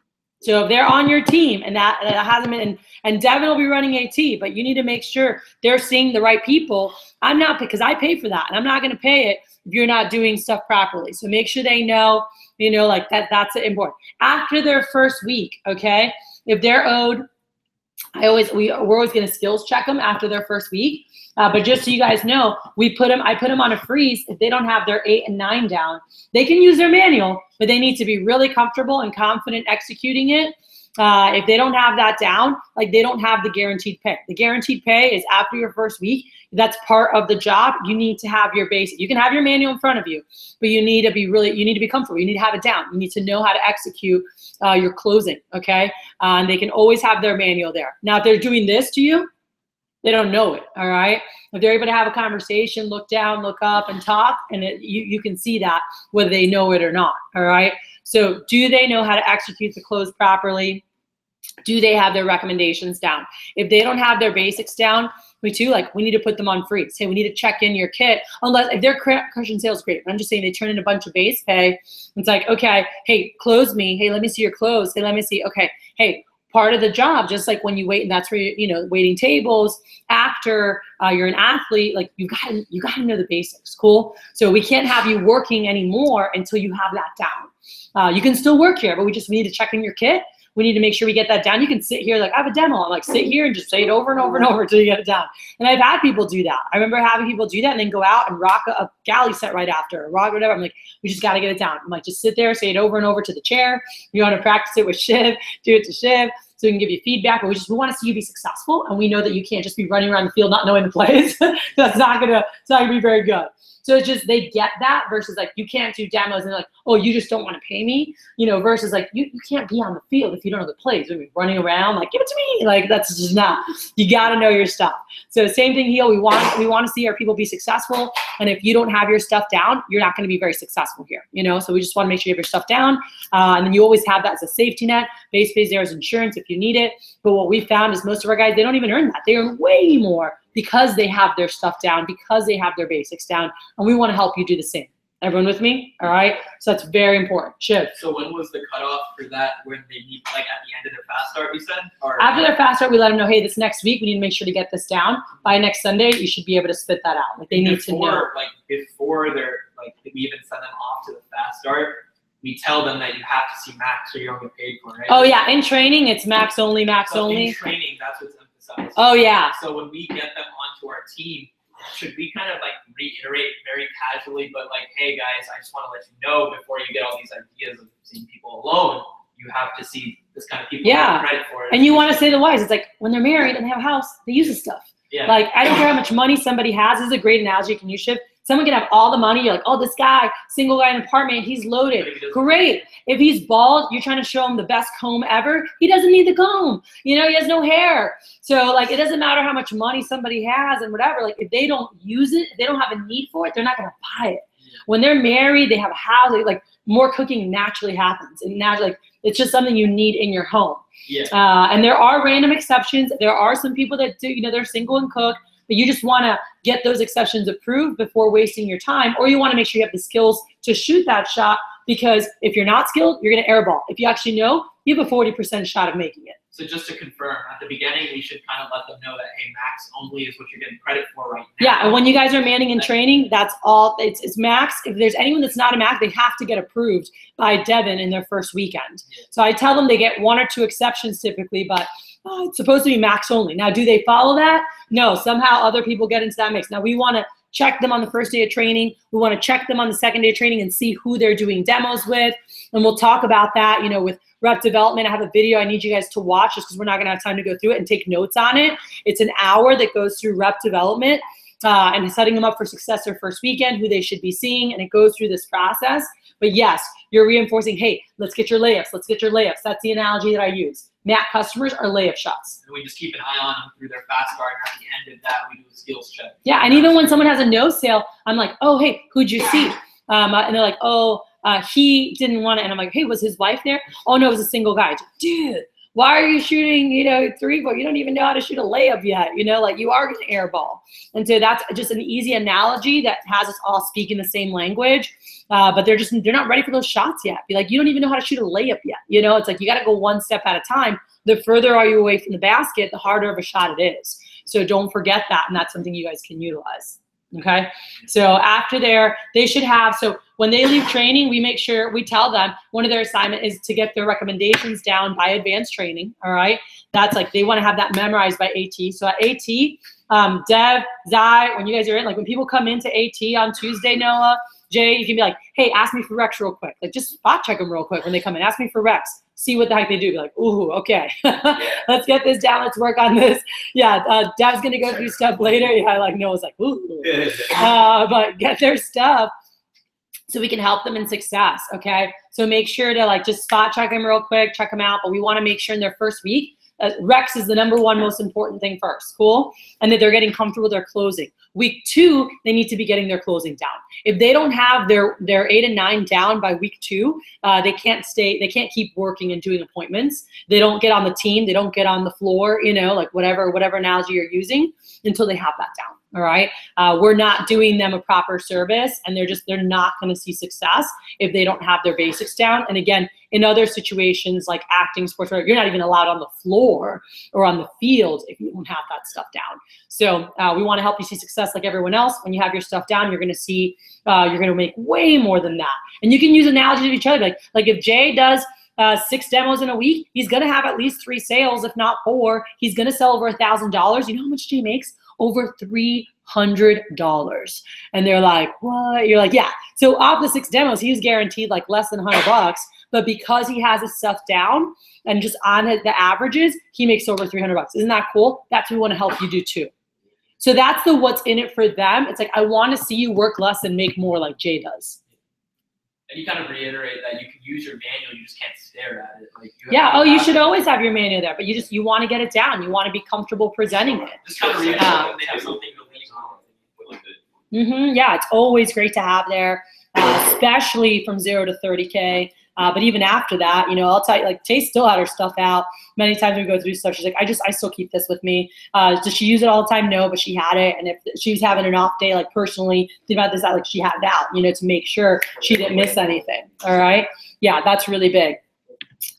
So if they're on your team and that hasn't been, and Devin will be running AT, but you need to make sure they're seeing the right people. I'm not, because I pay for that, and I'm not going to pay it if you're not doing stuff properly. So make sure they know, like that's important. After their first week, okay, if they're owed, we're always going to skills check them after their first week. But just so you guys know, I put them on a freeze. If they don't have their 8 and 9 down, they can use their manual, but they need to be really comfortable and confident executing it. If they don't have that down, like they don't have the guaranteed pay. The guaranteed pay is after your first week. That's part of the job. You need to have your basic. You can have your manual in front of you, but you need to be comfortable. You need to have it down. You need to know how to execute your closing, okay? And they can always have their manual there. Now, if they're doing this to you, they don't know it, all right? If they're able to have a conversation, look down, look up, and talk, and you can see that whether they know it or not, all right? So do they know how to execute the close properly? Do they have their recommendations down? If they don't have their basics down, we need to put them on freeze. Hey, we need to check in your kit. Unless, if they're crushing sales, great. But I'm just saying they turn in a bunch of base pay. It's like, okay, hey, close me. Hey, let me see your close. Hey, let me see. Okay, hey, part of the job, just like when you wait, and that's where waiting tables. After you're an athlete, like you gotta know the basics. Cool. So we can't have you working anymore until you have that down. You can still work here, but we need to check in your kit. We need to make sure we get that down. You can sit here like, I have a demo. I'm like, sit here and just say it over and over and over until you get it down. And I've had people do that. I remember having people do that and then go out and rock a galley set right after, or rock whatever. I'm like, we just got to get it down. I'm like, just sit there, say it over and over to the chair. You want to practice it with Shiv, do it to Shiv. so we can give you feedback, but we want to see you be successful, and we know that you can't just be running around the field not knowing the plays. It's not gonna be very good. So it's just, they get that versus like, you can't do demos and they're like, oh, you just don't want to pay me, you know, versus like, you can't be on the field if you don't know the plays. You're running around like, give it to me. Like, that's just not, you got to know your stuff. So same thing here. We want to see our people be successful. And if you don't have your stuff down, you're not going to be very successful here, you know? So we just want to make sure you have your stuff down. And then you always have that as a safety net. Base pays there as insurance if you need it. But what we found is most of our guys, they don't even earn that. They earn way more because they have their stuff down, because they have their basics down, and we want to help you do the same. Everyone with me? All right? So that's very important. Shiv. So when was the cutoff for that, when they need, like at the end of their fast start, you said? Or After their fast start, we let them know, hey, this next week, we need to make sure to get this down. By next Sunday, you should be able to spit that out. Like, they need to know. Like, before they're, like, we even send them off to the fast start, we tell them that you have to see max or you don't get paid for it, right? Oh, yeah. In training, it's max only, max so only. In training, that's what's emphasized. Oh, yeah. So when we get them onto our team, should we kind of like reiterate very casually, but like, hey guys, I just want to let you know before you get all these ideas of seeing people alone, you have to see this kind of people Yeah. credit for it. And you want to say the wise. It's like when they're married and they have a house, they use this stuff. Yeah. Like, I don't care how much money somebody has. This is a great analogy. Can you shift? Someone can have all the money. You're like, oh, this guy, single guy in an apartment, he's loaded. Great. If he's bald, you're trying to show him the best comb ever. He doesn't need the comb. You know, he has no hair. So, like, it doesn't matter how much money somebody has and whatever. Like, if they don't use it, if they don't have a need for it, they're not going to buy it. When they're married, they have a house, like, more cooking naturally happens. And naturally, like, it's just something you need in your home. Yeah. And there are random exceptions. There are some people that do, you know, they're single and cook, but you just want to get those exceptions approved before wasting your time, or you want to make sure you have the skills to shoot that shot, because if you're not skilled, you're going to airball. If you actually know, you have a 40% shot of making it. So just to confirm, at the beginning, we should kind of let them know that, hey, max only is what you're getting credit for right now. Yeah, and when you guys are manning and training, that's all, it's max. If there's anyone that's not a max, they have to get approved by Devin in their first weekend. So I tell them they get 1 or 2 exceptions typically, but it's supposed to be max only. Now, do they follow that? No, somehow other people get into that mix. Now, we want to check them on the first day of training. We want to check them on the second day of training and see who they're doing demos with. And we'll talk about that, you know, with rep development. I have a video I need you guys to watch just because we're not going to have time to go through it and take notes on it. It's an hour that goes through rep development and setting them up for success their first weekend, who they should be seeing, and it goes through this process. But yes, you're reinforcing, hey, let's get your layups. Let's get your layups. That's the analogy that I use. MAC customers are layup shots. And we just keep an eye on them through their fast start, and at the end of that, we do a skills check. Yeah, and even when someone has a no sale, I'm like, oh, hey, who'd you see? And they're like, oh, he didn't want it. And I'm like, hey, was his wife there? Oh, no, it was a single guy. Dude, why are you shooting, you know, 3-4? You don't even know how to shoot a layup yet. You know, like, you are going to airball. And so that's just an easy analogy that has us all speaking the same language. But they're not ready for those shots yet. Be like, you don't even know how to shoot a layup yet. You know, it's like you got to go one step at a time. The further are you away from the basket, the harder of a shot it is. So don't forget that, and that's something you guys can utilize. Okay, so after they should have, so when they leave training, we make sure, we tell them one of their assignment is to get their recommendations down by advanced training, all right? That's like, they want to have that memorized by AT. So at AT, Dev, Zai, when you guys are in, like when people come into AT on Tuesday, Noah, Jay, you can be like, hey, ask me for Rex real quick. Like, just spot check them real quick when they come in. Ask me for Rex. See what the heck they do. Be like, ooh, okay. Let's get this down. Let's work on this. Yeah, Dev's going to go through stuff later. Yeah, like Noah's like, ooh. But get their stuff so we can help them in success, okay? So make sure to, like, just spot check them real quick, check them out. But we want to make sure in their first week, Rex is the #1 most important thing first, cool? And that they're getting comfortable with their closing. Week 2, they need to be getting their closing down. If they don't have their 8 and 9 down by week 2, they can't keep working and doing appointments. They don't get on the team. They don't get on the floor, you know, like whatever analogy you're using until they have that down. All right. We're not doing them a proper service, and they're not going to see success if they don't have their basics down. And again, in other situations like acting, sports, you're not even allowed on the floor or on the field if you don't have that stuff down. So we want to help you see success like everyone else. When you have your stuff down, you're going to see, you're going to make way more than that. And you can use analogies of each other. Like if Jay does 6 demos in a week, he's going to have at least 3 sales, if not 4. He's going to sell over $1,000. You know how much Jay makes? Over $300. And they're like, what? You're like, yeah. So off the 6 demos, he's guaranteed like less than $100. but because he has his stuff down and just on the averages, he makes over $300. Isn't that cool? That's what we want to help you do too. So that's the what's in it for them. It's like, I want to see you work less and make more like Jay does. And you kind of reiterate that you can use your manual, you just can't stare at it. Like you should always have your manual there, but you want to get it down. You want to be comfortable presenting it. Just kind of reiterate when they have something to lean on. Yeah, it's always great to have there, especially from 0 to 30K. But even after that, I'll tell you, like, Tay still had her stuff out. Many times we go through stuff, she's like, I still keep this with me. Does she use it all the time? No, but she had it. And if she was having an off day, like personally, think about this, like she had it out, to make sure she didn't miss anything. All right. Yeah, that's really big.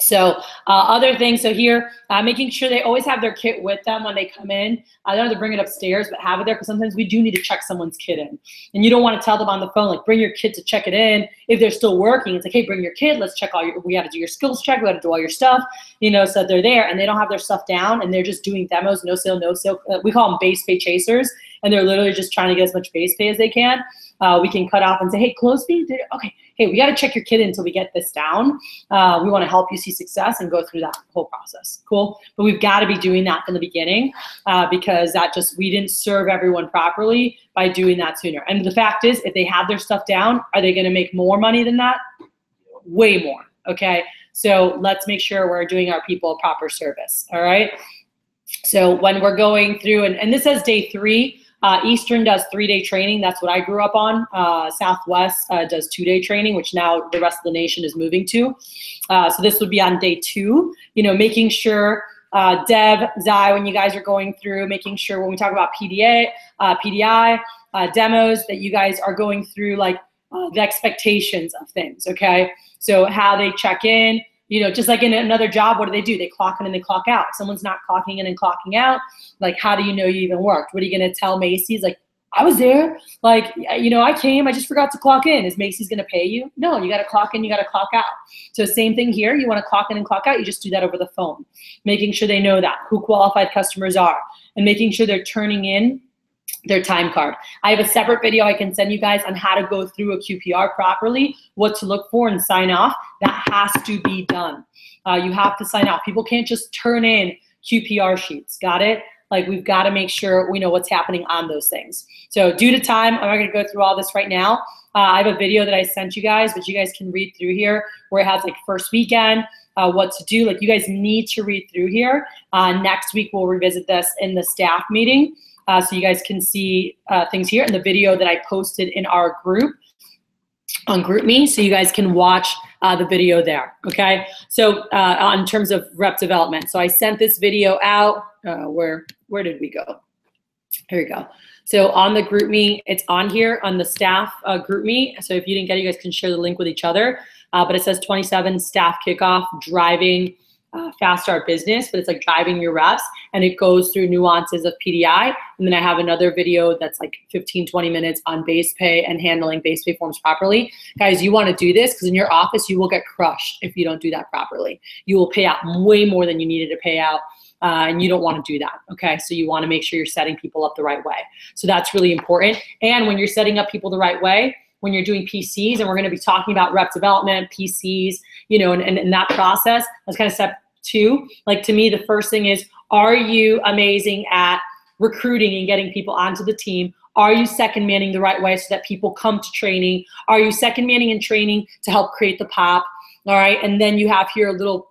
So other things, so here, making sure they always have their kit with them when they come in. I don't have to bring it upstairs, but have it there because sometimes we do need to check someone's kit in. And you don't want to tell them on the phone, like, bring your kit to check it in. If they're still working, it's like, hey, bring your kit. Let's check we got to do your skills check. We got to do all your stuff, so they're there and they don't have their stuff down and they're just doing demos, no sale, no sale. We call them base pay chasers. And they're literally just trying to get as much base pay as they can. We can cut off and say, hey, close fee. Okay, hey, we got to check your kit until we get this down. We want to help you see success and go through that whole process. Cool. But we've got to be doing that from the beginning because we didn't serve everyone properly by doing that sooner. And the fact is, if they have their stuff down, are they going to make more money than that? Way more. Okay. So let's make sure we're doing our people a proper service. All right. So when we're going through, and this says day 3, Eastern does 3-day training. That's what I grew up on. Southwest does 2-day training, which now the rest of the nation is moving to. So this would be on day 2, making sure Deb, Zai, when you guys are going through, making sure when we talk about PDI, demos, that you guys are going through like the expectations of things, okay? So how they check in, just like in another job, what do? They clock in and they clock out. If someone's not clocking in and clocking out, like, how do you know you even worked? What are you going to tell Macy's? Like, I was there. Like, I came, I just forgot to clock in. Is Macy's going to pay you? No, you got to clock in, you got to clock out. So same thing here. You want to clock in and clock out, you just do that over the phone, making sure they know that, who qualified customers are, and making sure they're turning in their time card. I have a separate video I can send you guys on how to go through a QPR properly, what to look for and sign off. That has to be done. You have to sign off. People can't just turn in QPR sheets. Got it? Like, we've got to make sure we know what's happening on those things. So due to time, I'm not going to go through all this right now. I have a video that I sent you guys, but you guys can read through here where it has like first weekend, what to do. Like, you guys need to read through here. Next week, we'll revisit this in the staff meeting. So you guys can see things here in the video that I posted in our group on GroupMe, so you guys can watch the video there, okay? So in terms of rep development, so I sent this video out. Where did we go? Here we go. So on the GroupMe, it's on here on the staff GroupMe. So if you didn't get it, you guys can share the link with each other. But it says 27 staff kickoff, driving fast start business, but it's like driving your reps, and it goes through nuances of PDI. And then I have another video that's like 15, 20 minutes on base pay and handling base pay forms properly. Guys, you want to do this because in your office, you will get crushed if you don't do that properly. You will pay out way more than you needed to pay out. And you don't want to do that, okay? So you want to make sure you're setting people up the right way. So that's really important. And when you're setting up people the right way, when you're doing PCs, and we're going to be talking about rep development, PCs, and that process, that's kind of step 2. Like, to me, the first thing is, are you amazing at recruiting and getting people onto the team? Are you second manning the right way so that people come to training? Are you second manning and training to help create the pop? All right, and then you have here a little,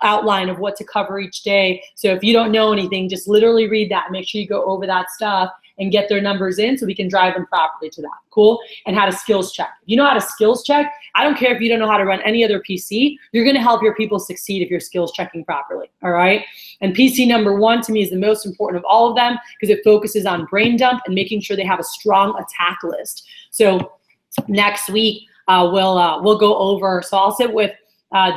outline of what to cover each day. So if you don't know anything, just literally read that and make sure you go over that stuff and get their numbers in so we can drive them properly to that. Cool? And how to skills check. If you know how to skills check, I don't care if you don't know how to run any other PC, you're going to help your people succeed if you're skills checking properly. All right? And PC number 1 to me is the most important of all of them because it focuses on brain dump and making sure they have a strong attack list. So next week, we'll go over, so I'll sit with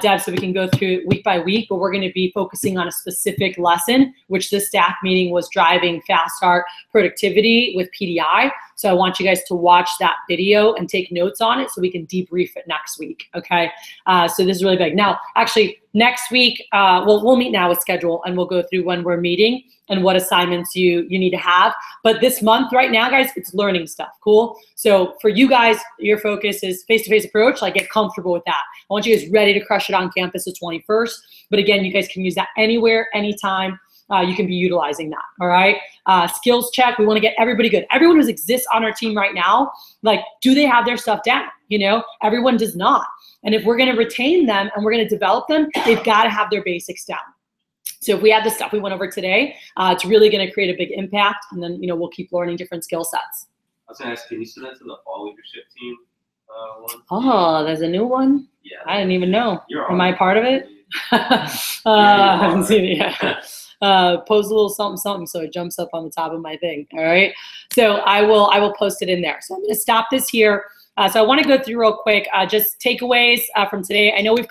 Deb so we can go through week by week, but we're going to be focusing on a specific lesson, which this staff meeting was driving fast start productivity with PDI. So I want you guys to watch that video and take notes on it so we can debrief it next week, okay? So this is really big. Now, actually, next week, we'll meet now with schedule, and we'll go through when we're meeting and what assignments you need to have. But this month right now, guys, it's learning stuff, cool? So for you guys, your focus is face-to-face approach, like get comfortable with that. I want you guys ready to crush it on campus the 21st. But again, you guys can use that anywhere, anytime. You can be utilizing that, all right? Skills check, we wanna get everybody good. Everyone who exists on our team right now, like, do they have their stuff down? You know, everyone does not. And if we're gonna retain them and we're gonna develop them, they've gotta have their basics down. So if we have the stuff we went over today, it's really gonna create a big impact, and then, you know, we'll keep learning different skill sets. I was gonna ask, can you send that to the fall leadership team one? Oh, there's a new one? Yeah. I didn't even know. You're Am I part of it? I haven't seen it yet. Post a little something so it jumps up on the top of my thing, all right? So I will post it in there. So I'm gonna stop this here. So I wanna go through real quick, just takeaways from today. I know we've